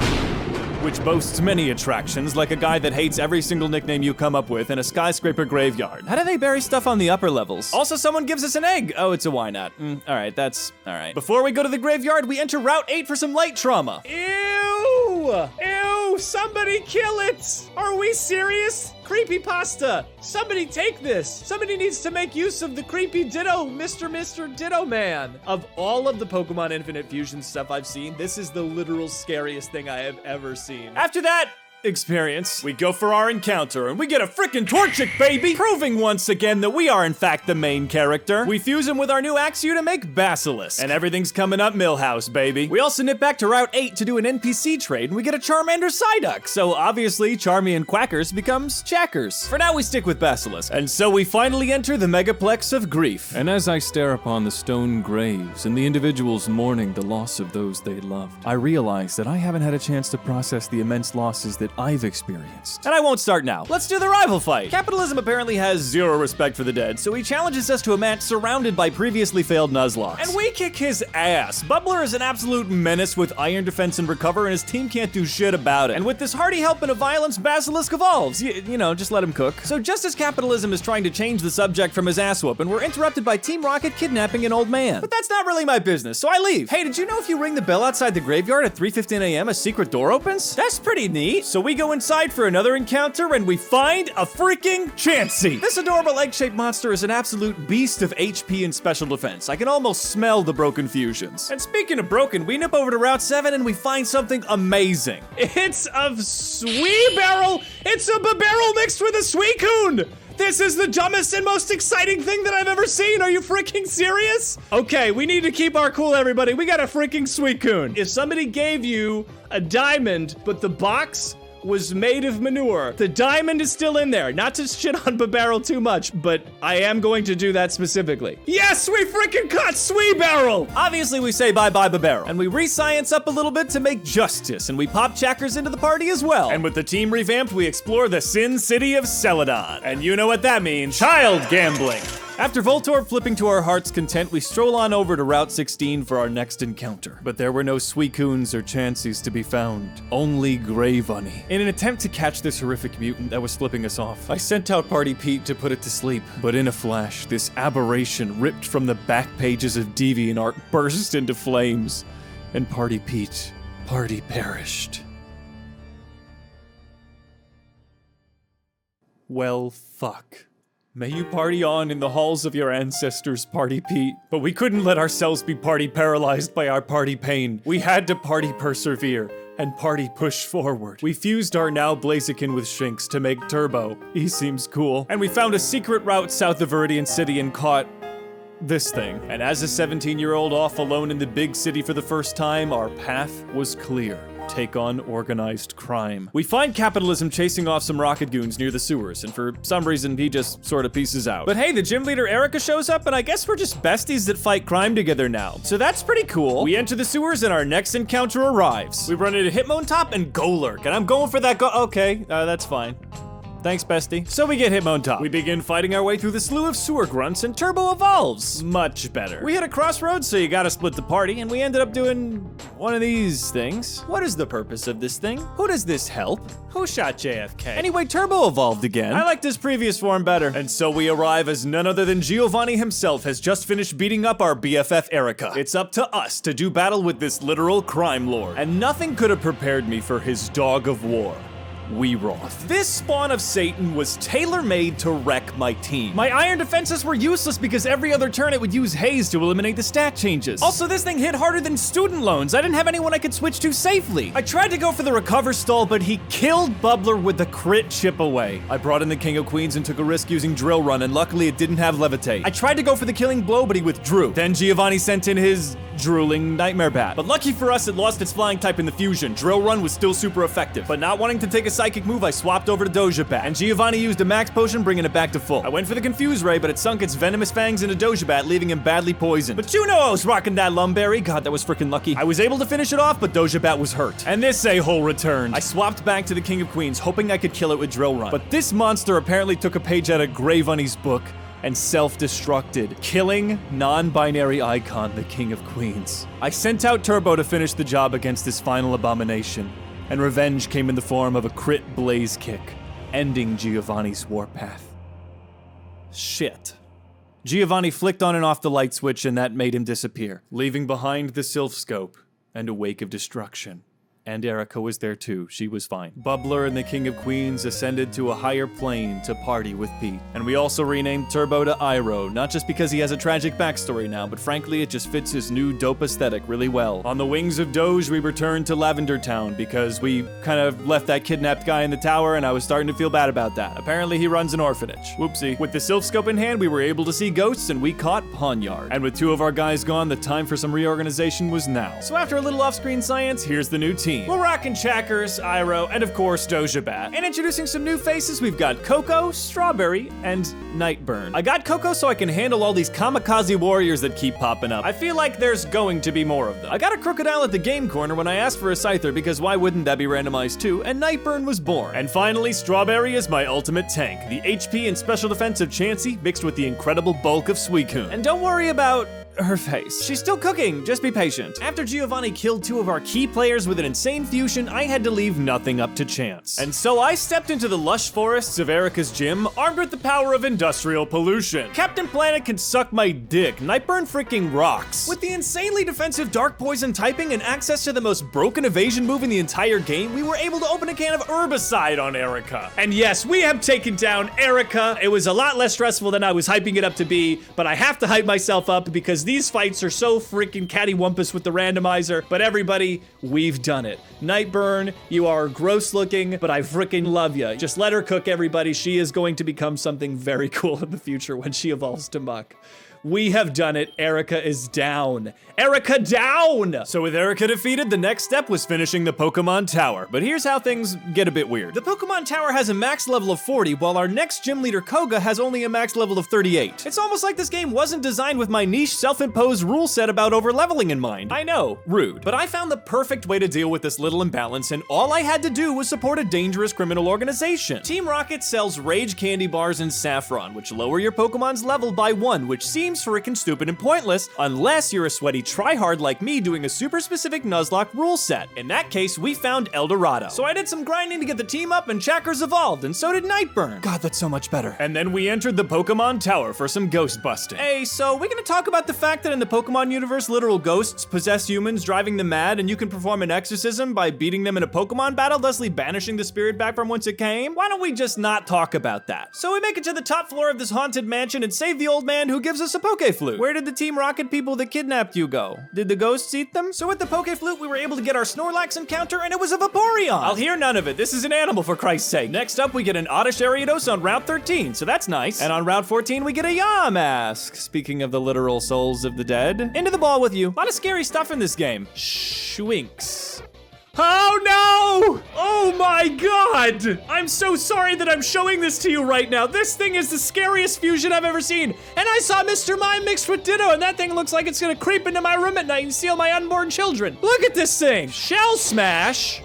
which boasts many attractions, like a guy that hates every single nickname you come up with, and a skyscraper graveyard. How do they bury stuff on the upper levels? Also, someone gives us an egg. Oh, it's a why not. Alright, that's alright. Before we go to the graveyard, we enter Route 8 for some light trauma. Ew! Ew! Somebody kill it! Are we serious? Creepypasta! Somebody take this! Somebody needs to make use of the creepy Ditto, Mr. Ditto Man! Of all of the Pokemon Infinite Fusion stuff I've seen, this is the literal scariest thing I have ever seen. After that experience, we go for our encounter, and we get a frickin' Torchic, baby! Proving once again that we are in fact the main character. We fuse him with our new Axew to make Basilisk, and everything's coming up Millhouse, baby. We also nip back to Route 8 to do an NPC trade, and we get a Charmander Psyduck, so obviously Charmy and Quackers becomes Chackers. For now, we stick with Basilisk, and so we finally enter the Megaplex of Grief. And as I stare upon the stone graves and the individuals mourning the loss of those they loved, I realize that I haven't had a chance to process the immense losses that I've experienced. And I won't start now. Let's do the rival fight. Capitalism apparently has zero respect for the dead, so he challenges us to a match surrounded by previously failed Nuzlocke. And we kick his ass. Bubbler is an absolute menace with iron defense and recover, and his team can't do shit about it. And with this hearty helping of violence, Basilisk evolves. You know, just let him cook. So just as capitalism is trying to change the subject from his ass whooping, we're interrupted by Team Rocket kidnapping an old man. But that's not really my business, so I leave. Hey, did you know if you ring the bell outside the graveyard at 3:15 a.m., a secret door opens? That's pretty neat. So we go inside for another encounter, and we find a freaking Chansey. This adorable egg-shaped monster is an absolute beast of HP and special defense. I can almost smell the broken fusions. And speaking of broken, we nip over to Route 7 and we find something amazing. It's a Sweebarrel! It's a Babarrel mixed with a Suicune! This is the dumbest and most exciting thing that I've ever seen. Are you freaking serious? Okay, we need to keep our cool, everybody. We got a freaking Suicune. If somebody gave you a diamond, but the box was made of manure, the diamond is still in there. Not to shit on Babarrel too much, but I am going to do that specifically. Yes, we freaking caught Sweebarrel! Obviously, we say bye-bye Babarrel, and we re-science up a little bit to make justice, and we pop Chackers into the party as well. And with the team revamped, we explore the Sin City of Celadon. And you know what that means. Child gambling. After Voltorb flipping to our heart's content, we stroll on over to Route 16 for our next encounter. But there were no Suicunes or Chanseys to be found, only Greybunny. In an attempt to catch this horrific mutant that was flipping us off, I sent out Party Pete to put it to sleep. But in a flash, this aberration ripped from the back pages of DeviantArt burst into flames, and Party perished. Well, fuck. May you party on in the halls of your ancestors, Party Pete. But we couldn't let ourselves be party paralyzed by our party pain. We had to party persevere and party push forward. We fused our now Blaziken with Shinx to make Turbo. He seems cool. And we found a secret route south of Viridian City and caught this thing. And as a 17-year-old off alone in the big city for the first time, our path was clear. Take on organized crime. We find Capitalism chasing off some rocket goons near the sewers, and for some reason he just sort of pieces out. But hey, the gym leader Erica shows up, and I guess we're just besties that fight crime together now. So that's pretty cool. We enter the sewers and our next encounter arrives. We run into Hitmontop and Golurk, and I'm going for that okay, that's fine. Thanks, bestie. So we get Hitmontop. We begin fighting our way through the slew of sewer grunts, and Turbo evolves. Much better. We hit a crossroads, so you gotta split the party, and we ended up doing one of these things. What is the purpose of this thing? Who does this help? Who shot JFK? Anyway, Turbo evolved again. I liked his previous form better. And so we arrive as none other than Giovanni himself has just finished beating up our BFF Erica. It's up to us to do battle with this literal crime lord. And nothing could have prepared me for his dog of war. Weeroth. This spawn of Satan was tailor-made to wreck my team. My iron defenses were useless because every other turn it would use haze to eliminate the stat changes. Also, this thing hit harder than student loans. I didn't have anyone I could switch to safely. I tried to go for the recover stall, but he killed Bubbler with the crit chip away. I brought in the King of Queens and took a risk using Drill Run, and luckily it didn't have Levitate. I tried to go for the killing blow, but he withdrew. Then Giovanni sent in his drooling Nightmare Bat. But lucky for us, it lost its flying type in the fusion. Drill Run was still super effective. But not wanting to take a psychic move, I swapped over to Doja Bat, and Giovanni used a max potion, bringing it back to full. I went for the Confuse Ray, but it sunk its venomous fangs into Doja Bat, leaving him badly poisoned. But you know I was rocking that Lumberry. God, that was freaking lucky. I was able to finish it off, but Doja Bat was hurt. And this a-hole returned. I swapped back to the King of Queens, hoping I could kill it with Drill Run. But this monster apparently took a page out of Greybunny's book and self-destructed, killing non-binary icon, the King of Queens. I sent out Turbo to finish the job against this final abomination, And revenge came in the form of a crit blaze kick, ending Giovanni's warpath. Shit. Giovanni flicked on and off the light switch and that made him disappear, leaving behind the Sylph Scope and a wake of destruction. And Erica was there too, she was fine. Bubbler and the King of Queens ascended to a higher plane to party with Pete. And we also renamed Turbo to Iroh, not just because he has a tragic backstory now, but frankly it just fits his new dope aesthetic really well. On the wings of Doge, we returned to Lavender Town because we kind of left that kidnapped guy in the tower and I was starting to feel bad about that. Apparently he runs an orphanage. Whoopsie. With the Sylph Scope in hand, we were able to see ghosts and we caught Pawnyard. And with 2 of our guys gone, the time for some reorganization was now. So after a little off-screen science, here's the new team. We're rocking Chackers, Iroh, and of course Doja Bat. And introducing some new faces, we've got Coco, Strawberry, and Nightburn. I got Coco so I can handle all these kamikaze warriors that keep popping up. I feel like there's going to be more of them. I got a Crocodile at the game corner when I asked for a Scyther because why wouldn't that be randomized too? And Nightburn was born. And finally, Strawberry is my ultimate tank. The HP and special defense of Chansey mixed with the incredible bulk of Suicune. And don't worry about her face. She's still cooking, just be patient. After Giovanni killed 2 of our key players with an insane fusion, I had to leave nothing up to chance. And so I stepped into the lush forests of Erica's gym, armed with the power of industrial pollution. Captain Planet can suck my dick. Nightburn freaking rocks. With the insanely defensive Dark Poison typing and access to the most broken evasion move in the entire game, we were able to open a can of herbicide on Erica. And yes, we have taken down Erica. It was a lot less stressful than I was hyping it up to be, but I have to hype myself up because these fights are so freaking cattywampus with the randomizer. But everybody, we've done it. Nightburn, you are gross looking, but I freaking love you. Just let her cook, everybody. She is going to become something very cool in the future when she evolves to Muck. We have done it. Erica is down. Erica down! So with Erica defeated, the next step was finishing the Pokemon Tower. But here's how things get a bit weird. The Pokemon Tower has a max level of 40, while our next gym leader, Koga, has only a max level of 38. It's almost like this game wasn't designed with my niche, self-imposed rule set about over-leveling in mind. I know, rude. But I found the perfect way to deal with this little imbalance, and all I had to do was support a dangerous criminal organization. Team Rocket sells Rage Candy Bars and Saffron, which lower your Pokemon's level by 1, which seems freaking stupid and pointless unless you're a sweaty tryhard like me doing a super specific Nuzlocke rule set. In that case, we found El Dorado. So I did some grinding to get the team up and Chackers evolved, and so did Nightburn. God, that's so much better. And then we entered the Pokemon Tower for some ghost busting. Hey, so we're gonna talk about the fact that in the Pokemon universe, literal ghosts possess humans, driving them mad, and you can perform an exorcism by beating them in a Pokemon battle, thusly banishing the spirit back from whence it came? Why don't we just not talk about that? So we make it to the top floor of this haunted mansion and save the old man who gives us a Poke Flute. Where did the Team Rocket people that kidnapped you go? Did the ghosts eat them? So with the Poke Flute, we were able to get our Snorlax encounter, and it was a Vaporeon. I'll hear none of it. This is an animal, for Christ's sake. Next up, we get an Oddish Ariados on Route 13, so that's nice. And on Route 14, we get a Yamask. Speaking of the literal souls of the dead. Into the ball with you. A lot of scary stuff in this game. Schwinks. Oh no! Oh my god! I'm so sorry that I'm showing this to you right now. This thing is the scariest fusion I've ever seen. And I saw Mr. Mime mixed with Ditto, and that thing looks like it's gonna creep into my room at night and steal my unborn children. Look at this thing! Shell Smash!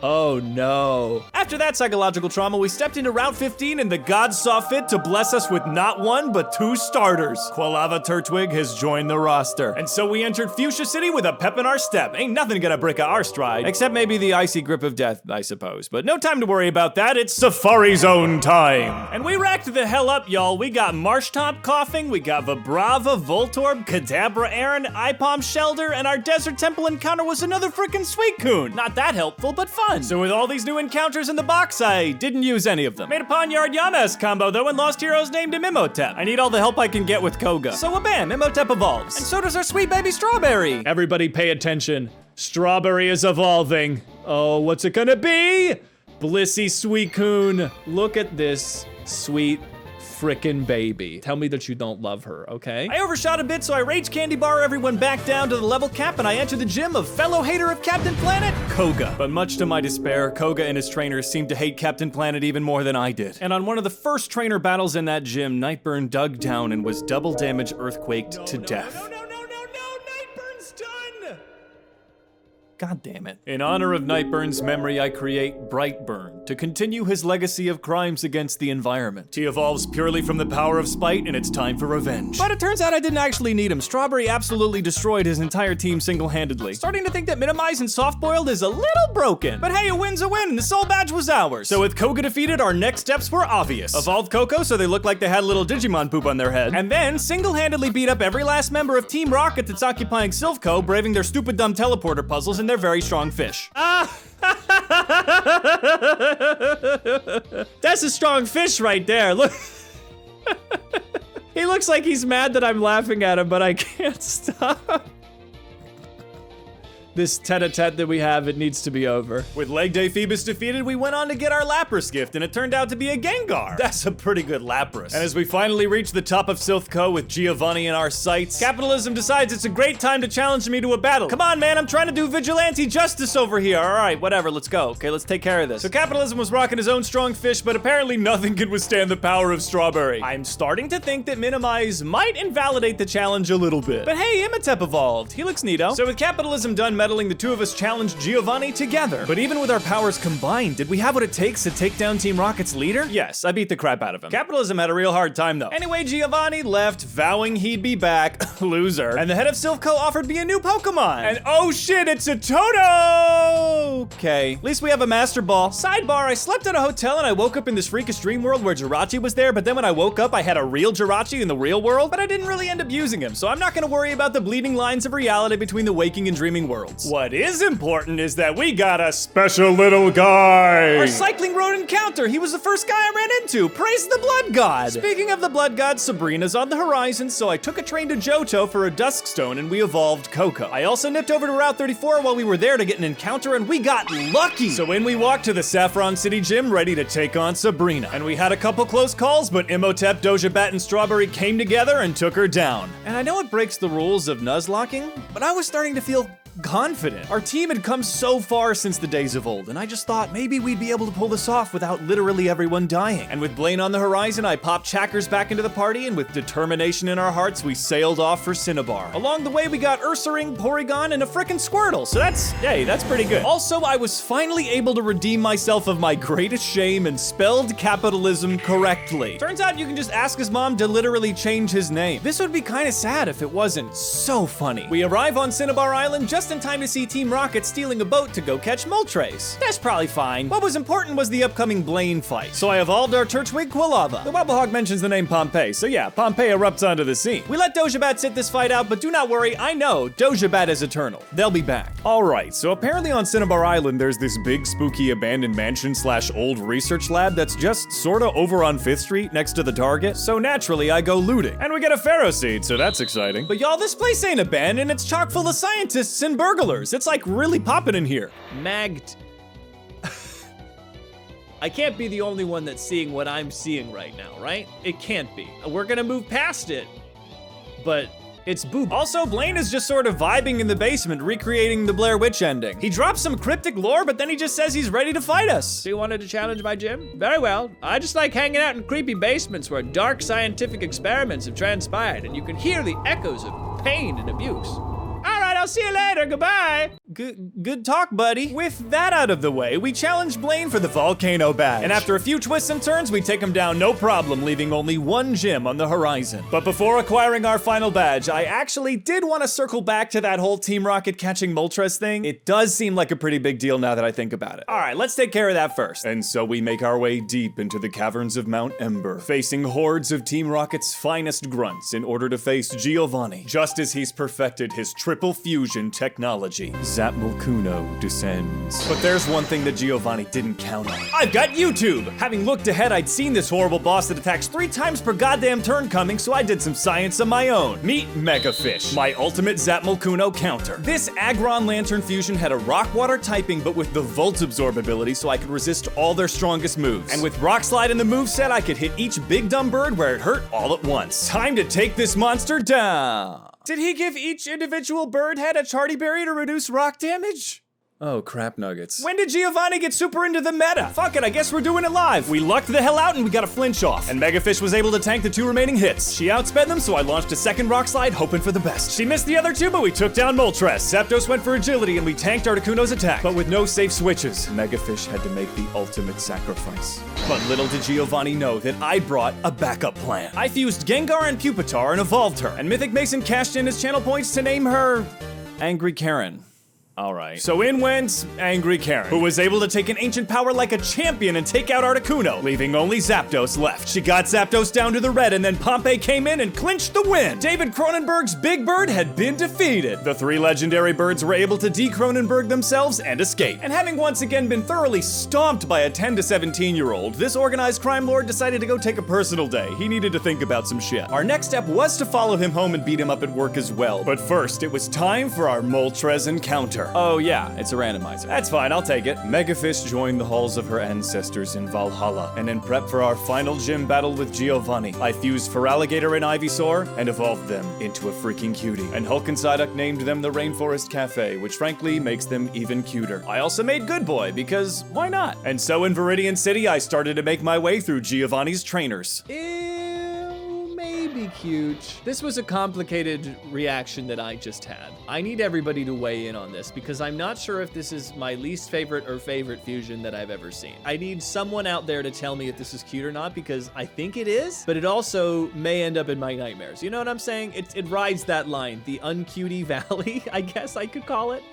Oh no. After that psychological trauma, we stepped into Route 15 and the gods saw fit to bless us with not 1, but 2 starters. Quilava Turtwig has joined the roster. And so we entered Fuchsia City with a pep in our step. Ain't nothing gonna break our stride. Except maybe the icy grip of death, I suppose. But no time to worry about that, it's Safari Zone time. And we racked the hell up, y'all. We got Marshtomp Coughing, we got Vibrava, Voltorb, Kadabra Aaron, Ipom Shelder, and our Desert Temple encounter was another frickin' Suicune. Not that helpful, but fun. So with all these new encounters in the box, I didn't use any of them. Made a Pawnyard Yamask combo though, and Lost Heroes named him Imhotep. I need all the help I can get with Koga. So bam, Imhotep evolves. And so does our sweet baby Strawberry. Everybody pay attention. Strawberry is evolving. Oh, what's it gonna be? Blissey Suicune. Look at this sweet frickin' baby. Tell me that you don't love her, okay? I overshot a bit, so I Rage Candy Bar everyone back down to the level cap, and I entered the gym of fellow hater of Captain Planet, Koga. But much to my despair, Koga and his trainers seemed to hate Captain Planet even more than I did. And on one of the first trainer battles in that gym, Nightburn dug down and was double damage earthquaked to death. No, Nightburn's done! God damn it. In honor of Nightburn's memory, I create Brightburn to continue his legacy of crimes against the environment. He evolves purely from the power of spite, and it's time for revenge. But it turns out I didn't actually need him. Strawberry absolutely destroyed his entire team single-handedly. Starting to think that Minimize and Soft-Boiled is a little broken. But hey, a win's a win, and the soul badge was ours. So with Koga defeated, our next steps were obvious. Evolve Coco so they looked like they had a little Digimon poop on their head. And then single-handedly beat up every last member of Team Rocket that's occupying Silphco, braving their stupid dumb teleporter puzzles and their very strong fish. That's a strong fish right there. Look. He looks like he's mad that I'm laughing at him, but I can't stop. This tete-a-tete that we have, it needs to be over. With Leg Day Phoebus defeated, we went on to get our Lapras gift, and it turned out to be a Gengar. That's a pretty good Lapras. And as we finally reach the top of Silphco with Giovanni in our sights, Capitalism decides it's a great time to challenge me to a battle. Come on, man, I'm trying to do vigilante justice over here. All right, whatever, let's go. Okay, let's take care of this. So Capitalism was rocking his own strong fish, but apparently nothing could withstand the power of Strawberry. I'm starting to think that Minimize might invalidate the challenge a little bit. But hey, Imhotep evolved. He looks neato. So with Capitalism done meddling, the two of us challenged Giovanni together. But even with our powers combined, did we have what it takes to take down Team Rocket's leader? Yes, I beat the crap out of him. Capitalism had a real hard time though. Anyway, Giovanni left, vowing he'd be back. Loser. And the head of Silphco offered me a new Pokemon. And oh shit, it's a Toto! Okay, at least we have a Master Ball. Sidebar, I slept at a hotel and I woke up in this freakish dream world where Jirachi was there, but then when I woke up, I had a real Jirachi in the real world, but I didn't really end up using him, so I'm not gonna worry about the bleeding lines of reality between the waking and dreaming worlds. What is important is that we got a special little guy. Our cycling road encounter. He was the first guy I ran into. Praise the blood god. Speaking of the blood god, Sabrina's on the horizon, so I took a train to Johto for a Duskstone and we evolved Coco. I also nipped over to Route 34 while we were there to get an encounter and we got lucky. So in we walked to the Saffron City gym ready to take on Sabrina. And we had a couple close calls, but Imhotep, Doja Bat, and Strawberry came together and took her down. And I know it breaks the rules of Nuzlocking, but I was starting to feel confident. Our team had come so far since the days of old, and I just thought maybe we'd be able to pull this off without literally everyone dying. And with Blaine on the horizon, I popped Chackers back into the party, and with determination in our hearts, we sailed off for Cinnabar. Along the way, we got Ursaring, Porygon, and a frickin' Squirtle, so that's pretty good. Also, I was finally able to redeem myself of my greatest shame and spelled capitalism correctly. Turns out you can just ask his mom to literally change his name. This would be kinda sad if it wasn't. So funny. We arrive on Cinnabar Island just in time to see Team Rocket stealing a boat to go catch Moltres. That's probably fine. What was important was the upcoming Blaine fight. So I evolved our Turtwig Quilava. The Wobblehog mentions the name Pompeii, so yeah, Pompeii erupts onto the scene. We let Doja Bat sit this fight out, but do not worry, I know Doja Bat is eternal. They'll be back. Alright, so apparently on Cinnabar Island there's this big spooky abandoned mansion / old research lab that's just sorta over on 5th Street next to the Target, so naturally I go looting. And we get a Pharaoh seed, so that's exciting. But y'all, this place ain't abandoned, it's chock full of scientists and burglars. It's like really poppin' in here. I can't be the only one that's seeing what I'm seeing right now, right? It can't be. We're gonna move past it, but it's boob. Also, Blaine is just sort of vibing in the basement, recreating the Blair Witch ending. He drops some cryptic lore, but then he just says he's ready to fight us. So you wanted to challenge my gym? Very well. I just like hanging out in creepy basements where dark scientific experiments have transpired, and you can hear the echoes of pain and abuse. All right, I'll see you later. Goodbye. Good talk, buddy. With that out of the way, we challenge Blaine for the Volcano Badge. And after a few twists and turns, we take him down no problem, leaving only one gym on the horizon. But before acquiring our final badge, I actually did want to circle back to that whole Team Rocket catching Moltres thing. It does seem like a pretty big deal now that I think about it. All right, let's take care of that first. And so we make our way deep into the caverns of Mount Ember, facing hordes of Team Rocket's finest grunts in order to face Giovanni, just as he's perfected his triple fusion technology. Zapmalcuno descends. But there's one thing that Giovanni didn't count on. I've got YouTube! Having looked ahead, I'd seen this horrible boss that attacks 3 times per goddamn turn coming, so I did some science of my own. Meet Megafish, my ultimate Zapmalcuno counter. This Aggron Lantern fusion had a rock-water typing, but with the Volt Absorb ability, so I could resist all their strongest moves. And with Rock Slide in the moveset, I could hit each big dumb bird where it hurt all at once. Time to take this monster down. Did he give each individual bird head a Charty Berry to reduce rock damage? Oh, crap nuggets. When did Giovanni get super into the meta? Fuck it, I guess we're doing it live. We lucked the hell out and we got a flinch off. And Megafish was able to tank the 2 remaining hits. She outsped them, so I launched a second rock slide, hoping for the best. She missed the other 2, but we took down Moltres. Zapdos went for agility and we tanked Articuno's attack. But with no safe switches, Megafish had to make the ultimate sacrifice. But little did Giovanni know that I brought a backup plan. I fused Gengar and Pupitar and evolved her. And Mythic Mason cashed in his channel points to name her Angry Karen. Alright. So in went Angry Karen, who was able to take an ancient power like a champion and take out Articuno, leaving only Zapdos left. She got Zapdos down to the red, and then Pompey came in and clinched the win. David Cronenberg's Big Bird had been defeated. The 3 legendary birds were able to de-Cronenberg themselves and escape. And having once again been thoroughly stomped by a 10 to 17-year-old, this organized crime lord decided to go take a personal day. He needed to think about some shit. Our next step was to follow him home and beat him up at work as well. But first, it was time for our Moltres encounter. Oh yeah, it's a randomizer. That's fine, I'll take it. Megafish joined the halls of her ancestors in Valhalla, and in prep for our final gym battle with Giovanni, I fused Feraligatr and Ivysaur and evolved them into a freaking cutie. And Hulk and Psyduck named them the Rainforest Cafe, which frankly makes them even cuter. I also made Good Boy, because why not? And so in Viridian City, I started to make my way through Giovanni's trainers. Be cute. This was a complicated reaction that I just had. I need everybody to weigh in on this because I'm not sure if this is my least favorite or favorite fusion that I've ever seen. I need someone out there to tell me if this is cute or not because I think it is, but it also may end up in my nightmares. You know what I'm saying? It rides that line, the uncutie valley, I guess I could call it.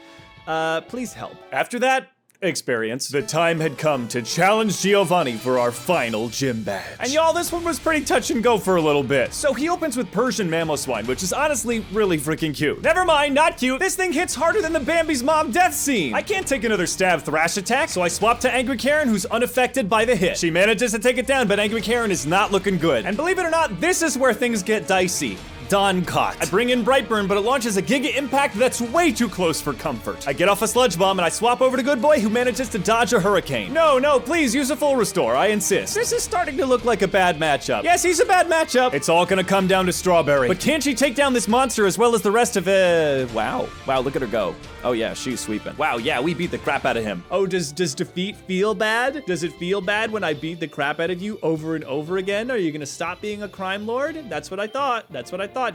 Please help. After that experience, the time had come to challenge Giovanni for our final gym badge. And y'all, this one was pretty touch and go for a little bit. So he opens with Persian Mamoswine, which is honestly really freaking cute. Never mind, not cute. This thing hits harder than the Bambi's mom death scene. I can't take another stab thrash attack, so I swap to Angry Karen, who's unaffected by the hit. She manages to take it down, but Angry Karen is not looking good. And believe it or not, this is where things get dicey. Dawn caught. I bring in Brightburn, but it launches a Giga Impact that's way too close for comfort. I get off a Sludge Bomb and I swap over to Good Boy, who manages to dodge a Hurricane. No, please use a full restore, I insist. This is starting to look like a bad matchup. Yes, he's a bad matchup. It's all gonna come down to Strawberry. But can she take down this monster as well as the rest of it? Wow, look at her go. Oh yeah, she's sweeping. Wow, yeah, we beat the crap out of him. Oh, does defeat feel bad? Does it feel bad when I beat the crap out of you over and over again? Are you gonna stop being a crime lord? That's what I thought.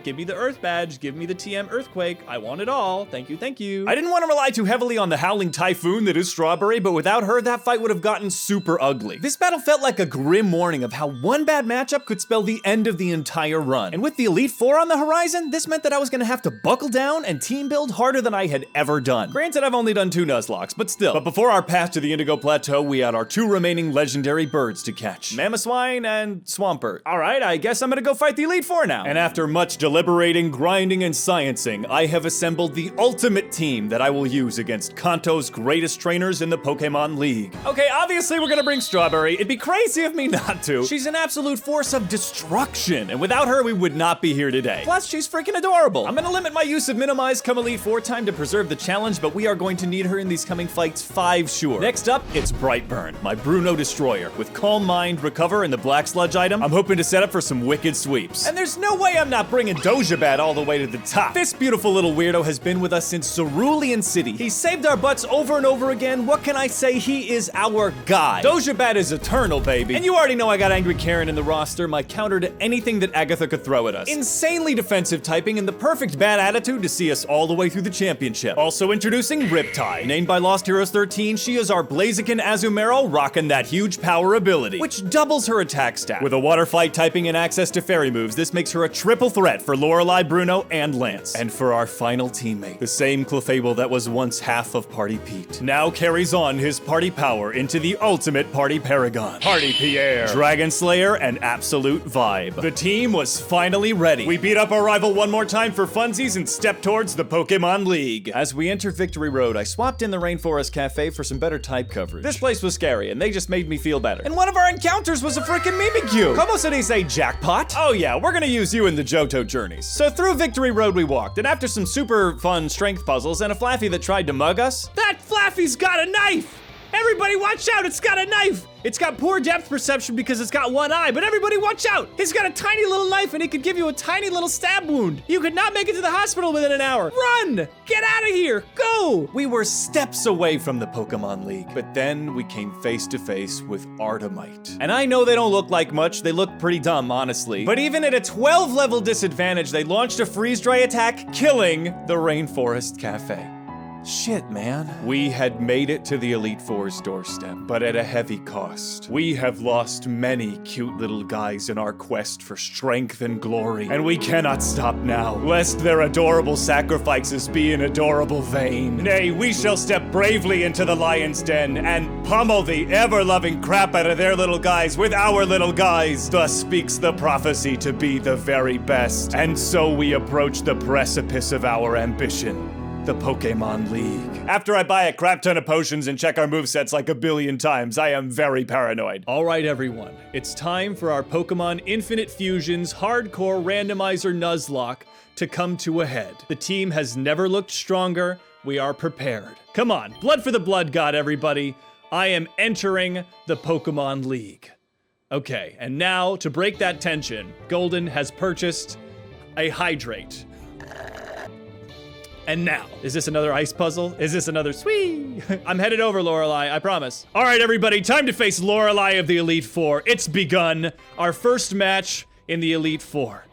Give me the Earth badge. Give me the TM Earthquake. I want it all. Thank you. I didn't want to rely too heavily on the Howling Typhoon that is Strawberry, but without her, that fight would have gotten super ugly. This battle felt like a grim warning of how one bad matchup could spell the end of the entire run. And with the Elite Four on the horizon, this meant that I was gonna have to buckle down and team build harder than I had ever done. Granted, I've only done 2 Nuzlocks, but still. But before our path to the Indigo Plateau, we had our 2 remaining legendary birds to catch. Mamoswine and Swampert. Alright, I guess I'm gonna go fight the Elite Four now. And after much deliberating, grinding, and sciencing, I have assembled the ultimate team that I will use against Kanto's greatest trainers in the Pokemon League. Okay, obviously we're gonna bring Strawberry. It'd be crazy of me not to. She's an absolute force of destruction, and without her, we would not be here today. Plus, she's freaking adorable. I'm gonna limit my use of Minimize come Elite Four time to preserve the challenge, but we are going to need her in these coming fights 5 sure. Next up, it's Brightburn, my Bruno Destroyer. With Calm Mind, Recover, and the Black Sludge item, I'm hoping to set up for some wicked sweeps. And there's no way I'm not bringing Dojabat all the way to the top. This beautiful little weirdo has been with us since Cerulean City. He saved our butts over and over again. What can I say? He is our guy. Dojabat is eternal, baby. And you already know I got Angry Karen in the roster, my counter to anything that Agatha could throw at us. Insanely defensive typing and the perfect bad attitude to see us all the way through the championship. Also introducing Riptide. Named by Lost Heroes 13, she is our Blaziken Azumarill, rocking that huge power ability, which doubles her attack stat. With a water fight typing and access to fairy moves, this makes her a triple threat for Lorelei, Bruno, and Lance. And for our final teammate, the same Clefable that was once half of Party Pete, now carries on his party power into the ultimate party paragon, Party Pierre, Dragon Slayer, and Absolute Vibe. The team was finally ready. We beat up our rival one more time for funsies and stepped towards the Pokemon League. As we enter Victory Road, I swapped in the Rainforest Cafe for some better type coverage. This place was scary, and they just made me feel better. And one of our encounters was a freaking Mimikyu. Como se dice jackpot? Oh yeah, we're gonna use you in the Johto journeys. So through Victory Road we walked, and after some super fun strength puzzles and a Flaffy that tried to mug us. That Flaffy's got a knife! Everybody watch out, it's got a knife. It's got poor depth perception because it's got one eye, but everybody watch out. It's got a tiny little knife and it could give you a tiny little stab wound. You could not make it to the hospital within an hour. Run, get out of here, go. We were steps away from the Pokemon League, but then we came face to face with Artemite. And I know they don't look like much, they look pretty dumb, honestly. But even at a 12 level disadvantage, they launched a freeze-dry attack, killing the Rainforest Cafe. Shit, man. We had made it to the Elite Four's doorstep, but at a heavy cost. We have lost many cute little guys in our quest for strength and glory, and we cannot stop now, lest their adorable sacrifices be in adorable vain. Nay, we shall step bravely into the lion's den and pummel the ever-loving crap out of their little guys with our little guys. Thus speaks the prophecy to be the very best. And so we approach the precipice of our ambition. The Pokemon League. After I buy a crap ton of potions and check our movesets like a billion times, I am very paranoid. All right, everyone. It's time for our Pokemon Infinite Fusions Hardcore Randomizer Nuzlocke to come to a head. The team has never looked stronger. We are prepared. Come on, blood for the blood god, everybody. I am entering the Pokemon League. Okay, and now, to break that tension, Golden has purchased a Hydrate. And now, is this another ice puzzle? Is this another sweet? I'm headed over, Lorelei, I promise. All right, everybody, time to face Lorelei of the Elite Four. It's begun. Our first match in the Elite Four.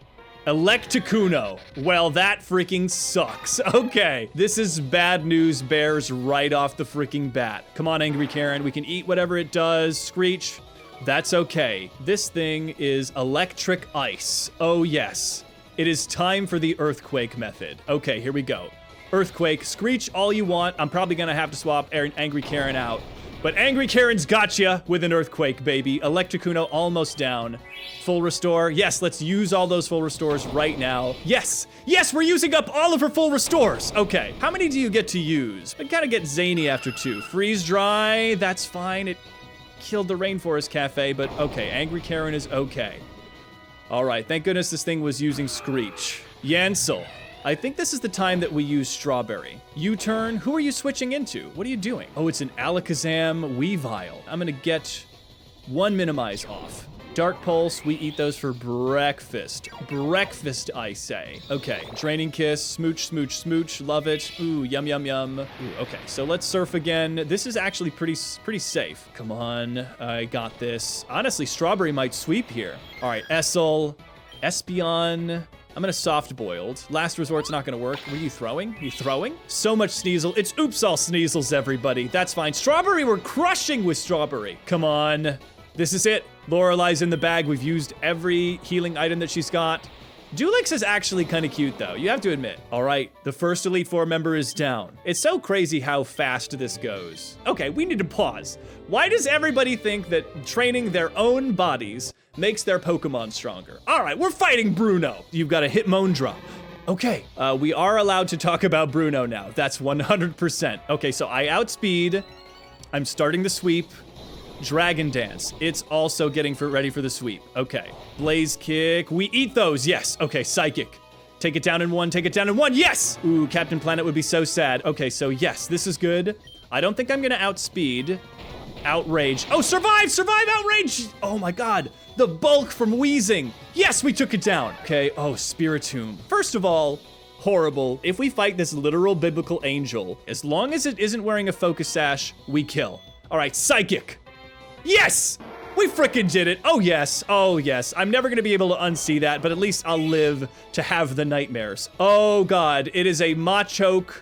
Electacuno. Well, that freaking sucks. Okay, this is bad news bears right off the freaking bat. Come on, Angry Karen, we can eat whatever it does. Screech, that's okay. This thing is electric ice. Oh yes. It is time for the earthquake method. Okay, here we go. Earthquake, Screech all you want. I'm probably gonna have to swap Angry Karen out. But Angry Karen's gotcha with an earthquake, baby. Electacuno almost down. Full restore. Yes, let's use all those full restores right now. Yes, yes, we're using up all of her full restores. Okay, how many do you get to use? I gotta get zany after 2. Freeze dry, that's fine. It killed the Rainforest Cafe, but okay, Angry Karen is okay. All right, thank goodness this thing was using Screech. Yancel. I think this is the time that we use Strawberry. U-turn, who are you switching into? What are you doing? Oh, it's an Alakazam Weavile. I'm gonna get 1 minimize off. Dark Pulse, we eat those for breakfast. Breakfast, I say. Okay, Draining Kiss, smooch, smooch, smooch, love it. Ooh, yum, yum, yum. Ooh, okay, so let's surf again. This is actually pretty safe. Come on, I got this. Honestly, Strawberry might sweep here. All right, Essel, Espeon. I'm gonna soft boiled. Last resort's not gonna work. Were you throwing? You throwing? So much Sneasel. It's oops all Sneasels, everybody. That's fine. Strawberry, we're crushing with Strawberry. Come on. This is it. Lorelei's in the bag. We've used every healing item that she's got. Dulix is actually kind of cute, though. You have to admit. All right, the first Elite Four member is down. It's so crazy how fast this goes. Okay, we need to pause. Why does everybody think that training their own bodies makes their Pokemon stronger? All right, we're fighting Bruno. You've got a Hitmonlee. Okay, we are allowed to talk about Bruno now. That's 100%. Okay, so I outspeed. I'm starting the sweep. Dragon Dance. It's also getting ready for the sweep. Okay. Blaze Kick. We eat those. Yes. Okay. Psychic. Take it down in 1. Take it down in 1. Yes. Ooh, Captain Planet would be so sad. Okay. So yes, this is good. I don't think I'm going to outspeed. Outrage. Oh, survive. Survive Outrage. Oh my God. The bulk from Wheezing. Yes, we took it down. Okay. Oh, Spiritomb. First of all, horrible. If we fight this literal biblical angel, as long as it isn't wearing a focus sash, we kill. All right. Psychic. Yes! We frickin' did it. Oh, yes. Oh, yes. I'm never gonna be able to unsee that, but at least I'll live to have the nightmares. Oh, God. It is a Machoke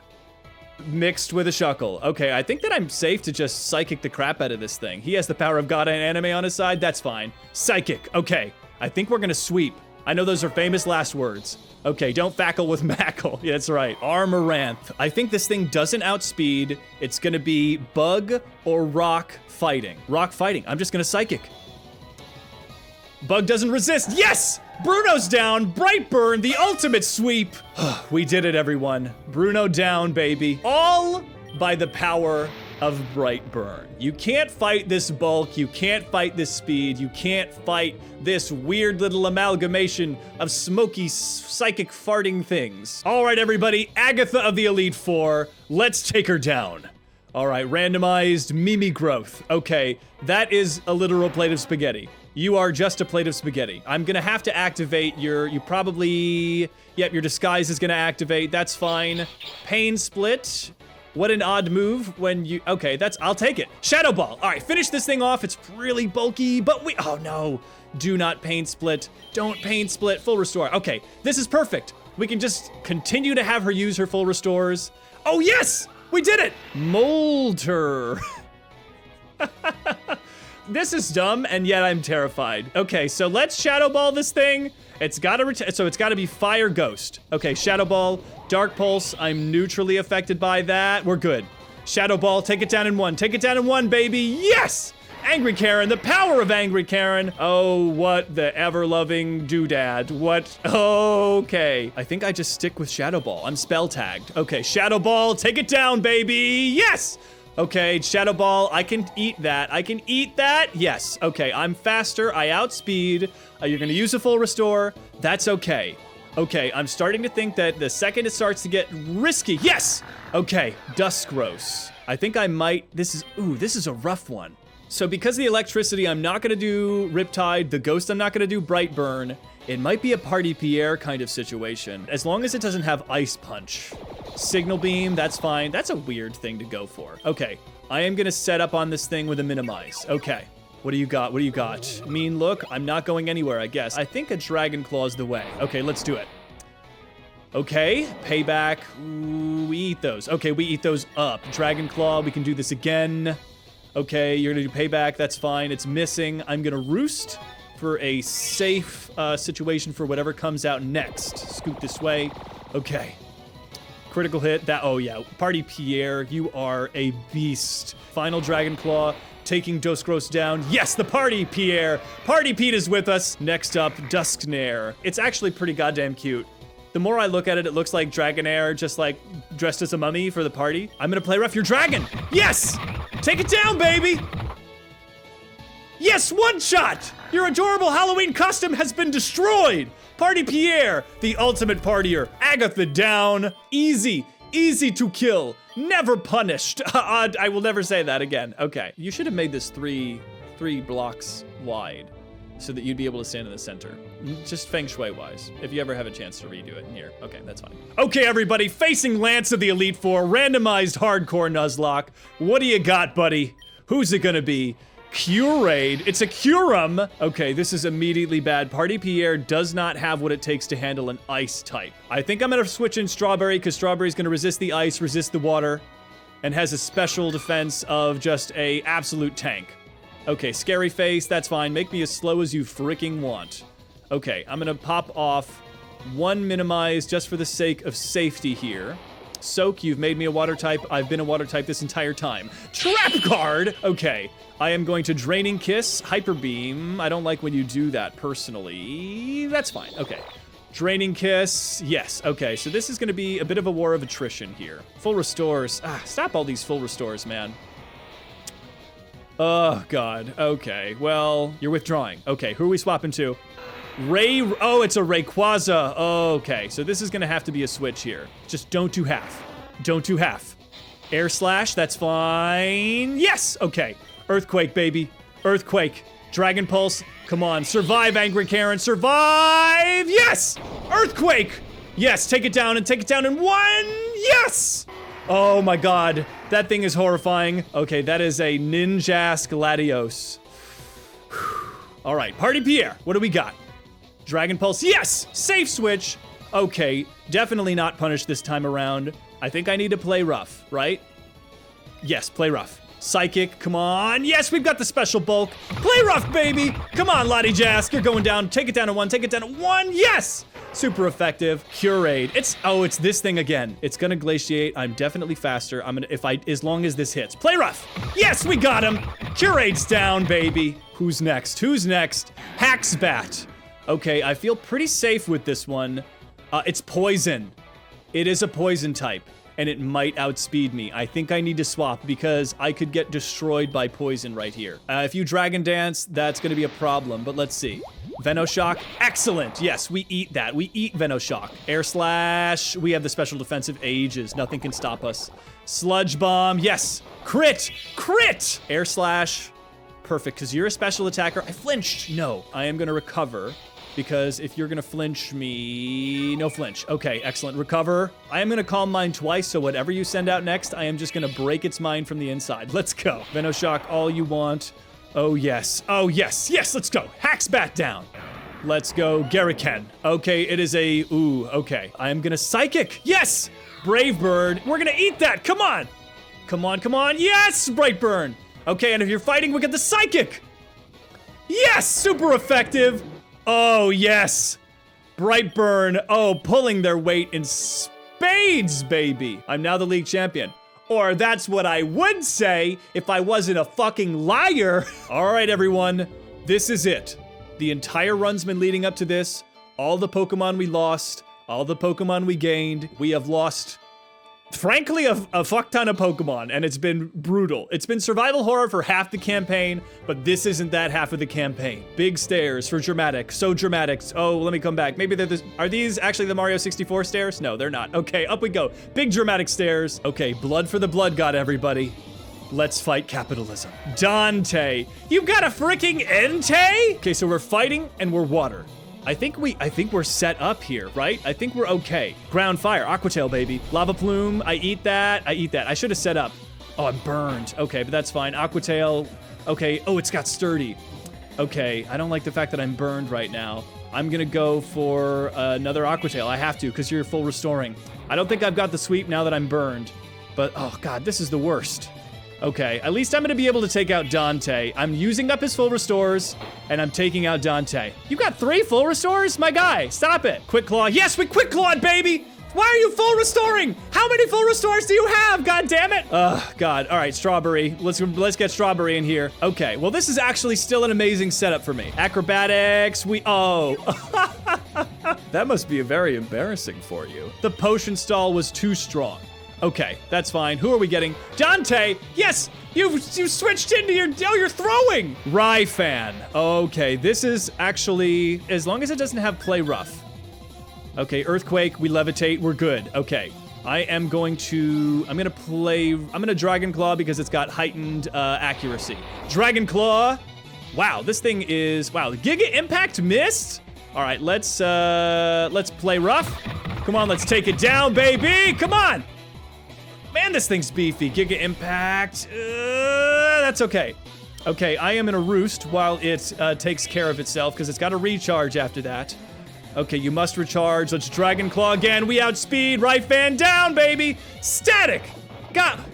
mixed with a Shuckle. Okay, I think that I'm safe to just Psychic the crap out of this thing. He has the power of God and anime on his side. That's fine. Psychic. Okay. I think we're gonna sweep. I know those are famous last words. Okay, don't fackle with Mackle. Yeah, that's right. Armoranth. I think this thing doesn't outspeed. It's gonna be Bug or Rock fighting. Rock fighting. I'm just gonna Psychic. Bug doesn't resist. Yes! Bruno's down. Brightburn, the ultimate sweep. We did it, everyone. Bruno down, baby. All by the power of Brightburn. You can't fight this bulk. You can't fight this speed. You can't fight this weird little amalgamation of smoky psychic farting things. All right, everybody. Agatha of the Elite Four. Let's take her down. All right, randomized Mimi growth. Okay, that is a literal plate of spaghetti. You are just a plate of spaghetti. I'm gonna have to activate you probably, yep, your disguise is gonna activate, that's fine. Pain split. What an odd move when you, okay, I'll take it. Shadow Ball. All right, finish this thing off. It's really bulky, but oh no. Do not pain split. Don't pain split. Full restore. Okay, this is perfect. We can just continue to have her use her full restores. Oh yes, we did it. Molter. This is dumb, and yet I'm terrified. Okay, so let's Shadow Ball this thing. It's gotta be Fire Ghost. Okay, Shadow Ball, Dark Pulse, I'm neutrally affected by that. We're good. Shadow Ball, take it down in one. Take it down in one, baby, yes! Angry Karen, the power of Angry Karen. Oh, what the ever-loving doodad. What, okay. I think I just stick with Shadow Ball. I'm spell tagged. Okay, Shadow Ball, take it down, baby, yes! Okay, Shadow Ball, I can eat that. I can eat that. Yes. Okay, I'm faster. I outspeed. You're gonna use a full restore. That's okay. Okay, I'm starting to think that the second it starts to get risky. Yes! Okay, Duskgross. I think I might, this is a rough one. So because of the electricity, I'm not gonna do Riptide. The Ghost, I'm not gonna do Brightburn. It might be a Party Pierre kind of situation, as long as it doesn't have Ice Punch. Signal Beam, that's fine. That's a weird thing to go for. Okay, I am gonna set up on this thing with a Minimize. Okay, what do you got? What do you got? Mean look, I'm not going anywhere, I guess. I think a Dragon Claw's the way. Okay, let's do it. Okay, Payback. Ooh, we eat those. Okay, we eat those up. Dragon Claw, we can do this again. Okay, you're gonna do Payback, that's fine. It's missing. I'm gonna Roost for a safe situation for whatever comes out next. Scoot this way. Okay. Critical hit, oh yeah. Party Pierre, you are a beast. Final Dragon Claw, taking Duskgross down. Yes, the Party Pierre. Party Pete is with us. Next up, Dusknair. It's actually pretty goddamn cute. The more I look at it, it looks like Dragonair just like dressed as a mummy for the party. I'm gonna play rough your dragon. Yes! Take it down, baby! Yes, one shot! Your adorable Halloween costume has been destroyed! Party Pierre, the ultimate partier. Agatha down. Easy, easy to kill. Never punished. I will never say that again. Okay, you should have made this three blocks wide so that you'd be able to stand in the center. Just feng shui wise, if you ever have a chance to redo it here. Okay, that's fine. Okay, everybody, facing Lance of the Elite Four, randomized hardcore Nuzlocke. What do you got, buddy? Who's it gonna be? Curade. It's a Curum. Okay, this is immediately bad. Party Pierre does not have what it takes to handle an ice type. I think I'm gonna switch in Strawberry because Strawberry's gonna resist the ice, resist the water, and has a special defense of just a absolute tank. Okay, Scary Face, that's fine. Make me as slow as you freaking want. Okay, I'm gonna pop off one Minimize just for the sake of safety here. Soak, you've made me a water type. I've been a water type this entire time. Trap Guard! Okay, I am going to Draining Kiss, Hyper Beam. I don't like when you do that personally. That's fine, okay. Draining Kiss, yes, okay. So this is gonna be a bit of a war of attrition here. Full restores, stop all these full restores, man. Oh, God, okay. Well, you're withdrawing. Okay, who are we swapping to? Oh, it's a Rayquaza. Okay, so this is gonna have to be a switch here. Just don't do half. Don't do half. Air Slash, that's fine. Yes, okay. Earthquake, baby. Earthquake. Dragon Pulse, come on. Survive, Angry Karen, survive! Yes! Earthquake! Yes, take it down and take it down in one! Yes! Oh my God, that thing is horrifying. Okay, that is a Ninjask Latios. All right, Party Pierre, what do we got? Dragon Pulse, yes! Safe switch! Okay, definitely not punished this time around. I think I need to play rough, right? Yes, play rough. Psychic, come on. Yes, we've got the special bulk. Play rough, baby. Come on, Lottie Jask. You're going down. Take it down to one. Take it down to one. Yes. Super effective. Curade. It's this thing again. It's gonna glaciate. I'm definitely faster. As long as this hits. Play rough. Yes, we got him. Curade's down, baby. Who's next? Who's next? Haxbat. Okay, I feel pretty safe with this one. It's poison. It is a poison type. And it might outspeed me. I think I need to swap because I could get destroyed by poison right here. If you Dragon Dance, that's gonna be a problem, but let's see. Venoshock, excellent. Yes, we eat that. We eat Venoshock. Air Slash, we have the special defensive ages. Nothing can stop us. Sludge Bomb, yes. Crit! Crit! Air slash. Perfect, because you're a special attacker. I flinched. No, I am gonna recover. Because if you're gonna flinch me, no flinch. Okay, excellent. Recover. I am gonna calm mine twice, so whatever you send out next, I am just gonna break its mind from the inside. Let's go. Venoshock all you want. Oh yes. Oh yes. Yes, let's go. Hacks bat down. Let's go. Gariken. Okay, it is a, ooh, okay. I am gonna psychic. Yes! Brave Bird. We're gonna eat that. Come on. Come on, come on. Yes! Brightburn. Okay, and if you're fighting, we get the psychic. Yes! Super effective. Oh, yes. Brightburn. Oh, pulling their weight in spades, baby. I'm now the league champion. Or that's what I would say if I wasn't a fucking liar. All right, everyone. This is it. The entire run's been leading up to this. All the Pokemon we lost, all the Pokemon we gained. We have lost, frankly, a fuck ton of Pokemon, and it's been brutal. It's been survival horror for half the campaign, but this isn't that half of the campaign. Big stairs for dramatic, so dramatic. Oh, let me come back. Maybe they're are these actually the Mario 64 stairs? No, they're not. Okay, up we go. Big dramatic stairs. Okay, blood for the blood god, everybody. Let's fight capitalism. Dante, you got a freaking Entei? Okay, so we're fighting and we're water. I think we're set up here, right? I think we're okay. Ground fire, Aqua Tail, baby. Lava Plume, I eat that. I should have set up. Oh, I'm burned. Okay, but that's fine. Aqua Tail, okay. Oh, it's got sturdy. Okay, I don't like the fact that I'm burned right now. I'm gonna go for another Aqua Tail. I have to, because you're full restoring. I don't think I've got the sweep now that I'm burned. But, oh God, this is the worst. Okay, at least I'm gonna be able to take out Dante. I'm using up his full restores, and I'm taking out Dante. You got 3 full restores? My guy, stop it. Quick Claw, yes, we Quick Clawed, baby! Why are you full restoring? How many full restores do you have? God damn it! God, all right, Strawberry. Let's get Strawberry in here. Okay, well, this is actually still an amazing setup for me. Acrobatics, oh. That must be very embarrassing for you. The potion stall was too strong. Okay, that's fine. Who are we getting? Dante! Yes! You switched into you're throwing! Rhyfan. Okay, this is actually, as long as it doesn't have play rough. Okay, Earthquake, we levitate, we're good. Okay, I'm gonna Dragon Claw because it's got heightened accuracy. Dragon Claw. Wow, this thing is, wow, Giga Impact missed? All right, let's play rough. Come on, let's take it down, baby! Come on! Man, this thing's beefy. Giga Impact. That's okay. Okay, I am in a roost while it takes care of itself because it's got to recharge after that. Okay, you must recharge. Let's Dragon Claw again. We outspeed. Rhyfan down, baby. Static.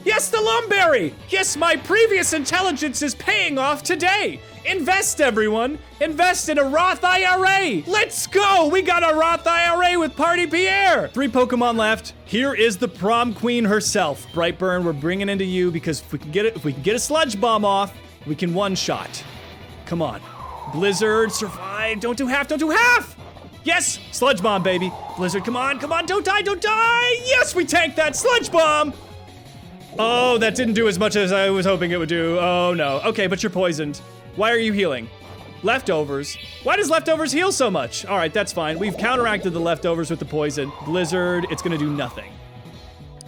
Yes, the Lumberry. Yes, my previous intelligence is paying off today. Invest, everyone. Invest in a Roth IRA. Let's go. We got a Roth IRA with Party Pierre. 3 Pokemon left. Here is the prom queen herself. Brightburn, we're bringing into you because if we can get a Sludge Bomb off, we can one-shot. Come on. Blizzard, survive. Don't do half. Don't do half. Yes, Sludge Bomb, baby. Blizzard, come on. Come on. Don't die. Don't die. Yes, we tanked that Sludge Bomb. Oh, that didn't do as much as I was hoping it would do. Oh, no. Okay, but you're poisoned. Why are you healing? Leftovers. Why does leftovers heal so much? All right, that's fine. We've counteracted the leftovers with the poison. Blizzard, it's gonna do nothing.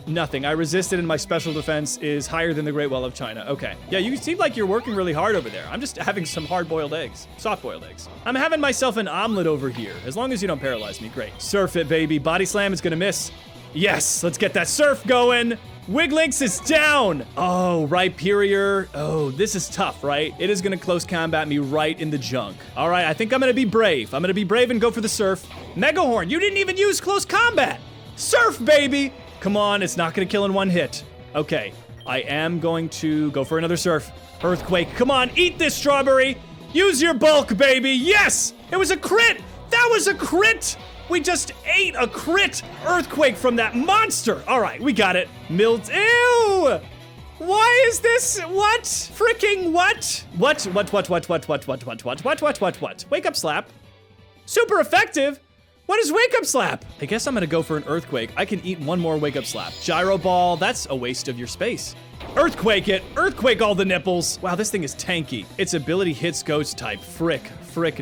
Nothing. I resisted and my special defense is higher than the Great Wall of China. Okay. Yeah, you seem like you're working really hard over there. I'm just having some hard-boiled eggs. Soft-boiled eggs. I'm having myself an omelet over here. As long as you don't paralyze me, great. Surf it, baby. Body slam is gonna miss. Yes, let's get that surf going. Wiglinks is down! Oh, Rhyperior. Oh, this is tough, right? It is gonna close combat me right in the junk. All right, I think I'm gonna be brave. I'm gonna be brave and go for the surf. Megahorn, you didn't even use close combat! Surf, baby! Come on, it's not gonna kill in one hit. Okay, I am going to go for another surf. Earthquake, come on, eat this Strawberry! Use your bulk, baby! Yes! It was a crit! That was a crit! We just ate a crit Earthquake from that monster. All right, we got it. Milt, ew! Why is this, what? Freaking what? What? Wake Up Slap. Super effective. What is Wake Up Slap? I guess I'm gonna go for an Earthquake. I can eat one more Wake Up Slap. Gyro Ball, that's a waste of your space. Earthquake it, Earthquake all the nipples. Wow, this thing is tanky. Its ability hits Ghost type. Frick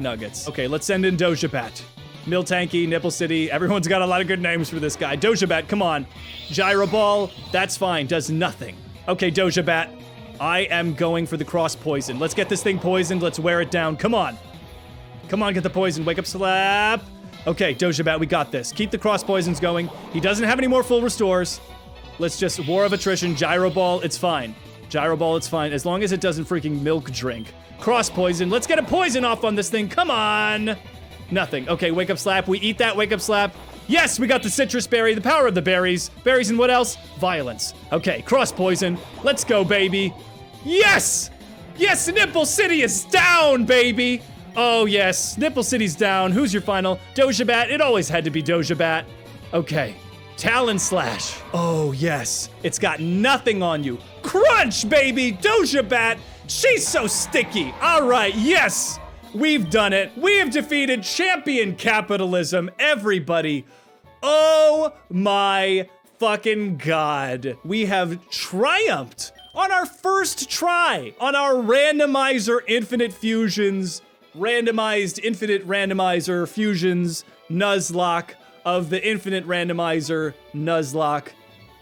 nuggets. Okay, let's send in Dojabat. Miltanky, Nipple City, everyone's got a lot of good names for this guy. Dojabat, come on. Gyro Ball, that's fine, does nothing. Okay, Doja Bat. I am going for the cross poison. Let's get this thing poisoned. Let's wear it down. Come on. Come on, get the poison. Wake up, slap. Okay, Doja Bat, we got this. Keep the cross poisons going. He doesn't have any more full restores. Let's just war of attrition. Gyro Ball, it's fine. Gyro Ball, it's fine. As long as it doesn't freaking milk drink. Cross poison. Let's get a poison off on this thing. Come on. Nothing. Okay, wake up slap. We eat that wake up slap. Yes, we got the citrus berry, the power of the berries. Berries and what else? Violence. Okay, cross poison. Let's go, baby. Yes! Yes, Nipple City is down, baby! Oh, yes, Nipple City's down. Who's your final? Doja Bat? It always had to be Doja Bat. Okay, Talon Slash. Oh, yes, it's got nothing on you. Crunch, baby! Doja Bat! She's so sticky. All right, yes! We've done it. We have defeated champion capitalism, everybody. Oh my fucking god. We have triumphed on our first try on our Randomizer Infinite Fusions, Randomized Infinite Randomizer Fusions Nuzlocke of the Infinite Randomizer Nuzlocke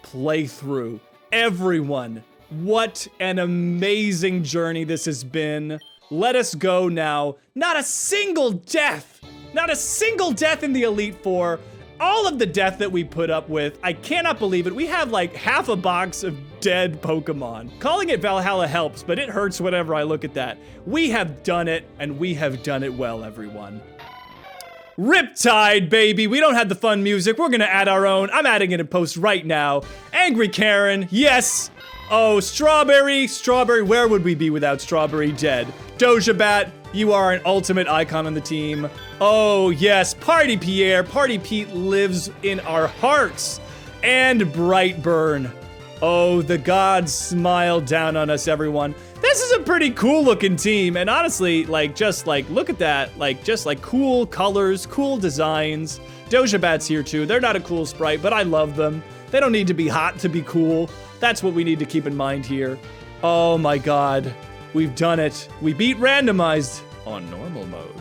playthrough. Everyone, what an amazing journey this has been. Let us go now. Not a single death. Not a single death in the Elite Four. All of the death that we put up with, I cannot believe it. We have like half a box of dead Pokemon. Calling it Valhalla helps, but it hurts whenever I look at that. We have done it, and we have done it well, everyone. Riptide, baby. We don't have the fun music. We're gonna add our own. I'm adding it in post right now. Angry Karen, yes. Oh, Strawberry. Strawberry, where would we be without Strawberry dead? Doja Bat, you are an ultimate icon on the team. Oh, yes, Party Pierre. Party Pete lives in our hearts. And Brightburn. Oh, the gods smile down on us, everyone. This is a pretty cool looking team. And honestly, like, just like, look at that. Like, just like cool colors, cool designs. Doja Bat's here too. They're not a cool sprite, but I love them. They don't need to be hot to be cool. That's what we need to keep in mind here. Oh my god. We've done it. We beat Randomized on normal mode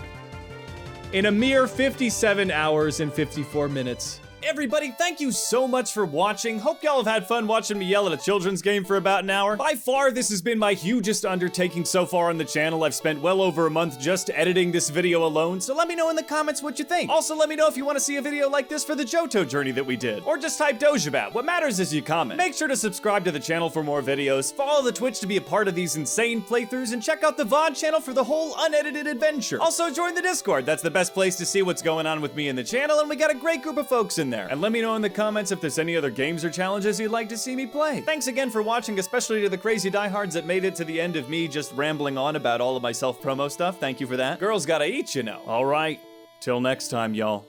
in a mere 57 hours and 54 minutes. Everybody, thank you so much for watching. Hope y'all have had fun watching me yell at a children's game for about an hour. By far, this has been my hugest undertaking so far on the channel. I've spent well over a month just editing this video alone, so let me know in the comments what you think. Also, let me know if you want to see a video like this for the Johto journey that we did. Or just type Doja Bat. What matters is you comment. Make sure to subscribe to the channel for more videos, follow the Twitch to be a part of these insane playthroughs, and check out the VOD channel for the whole unedited adventure. Also, join the Discord. That's the best place to see what's going on with me in the channel, and we got a great group of folks in there. And let me know in the comments if there's any other games or challenges you'd like to see me play. Thanks again for watching, especially to the crazy diehards that made it to the end of me just rambling on about all of my self-promo stuff. Thank you for that. Girls gotta eat, you know. All right, till next time, y'all.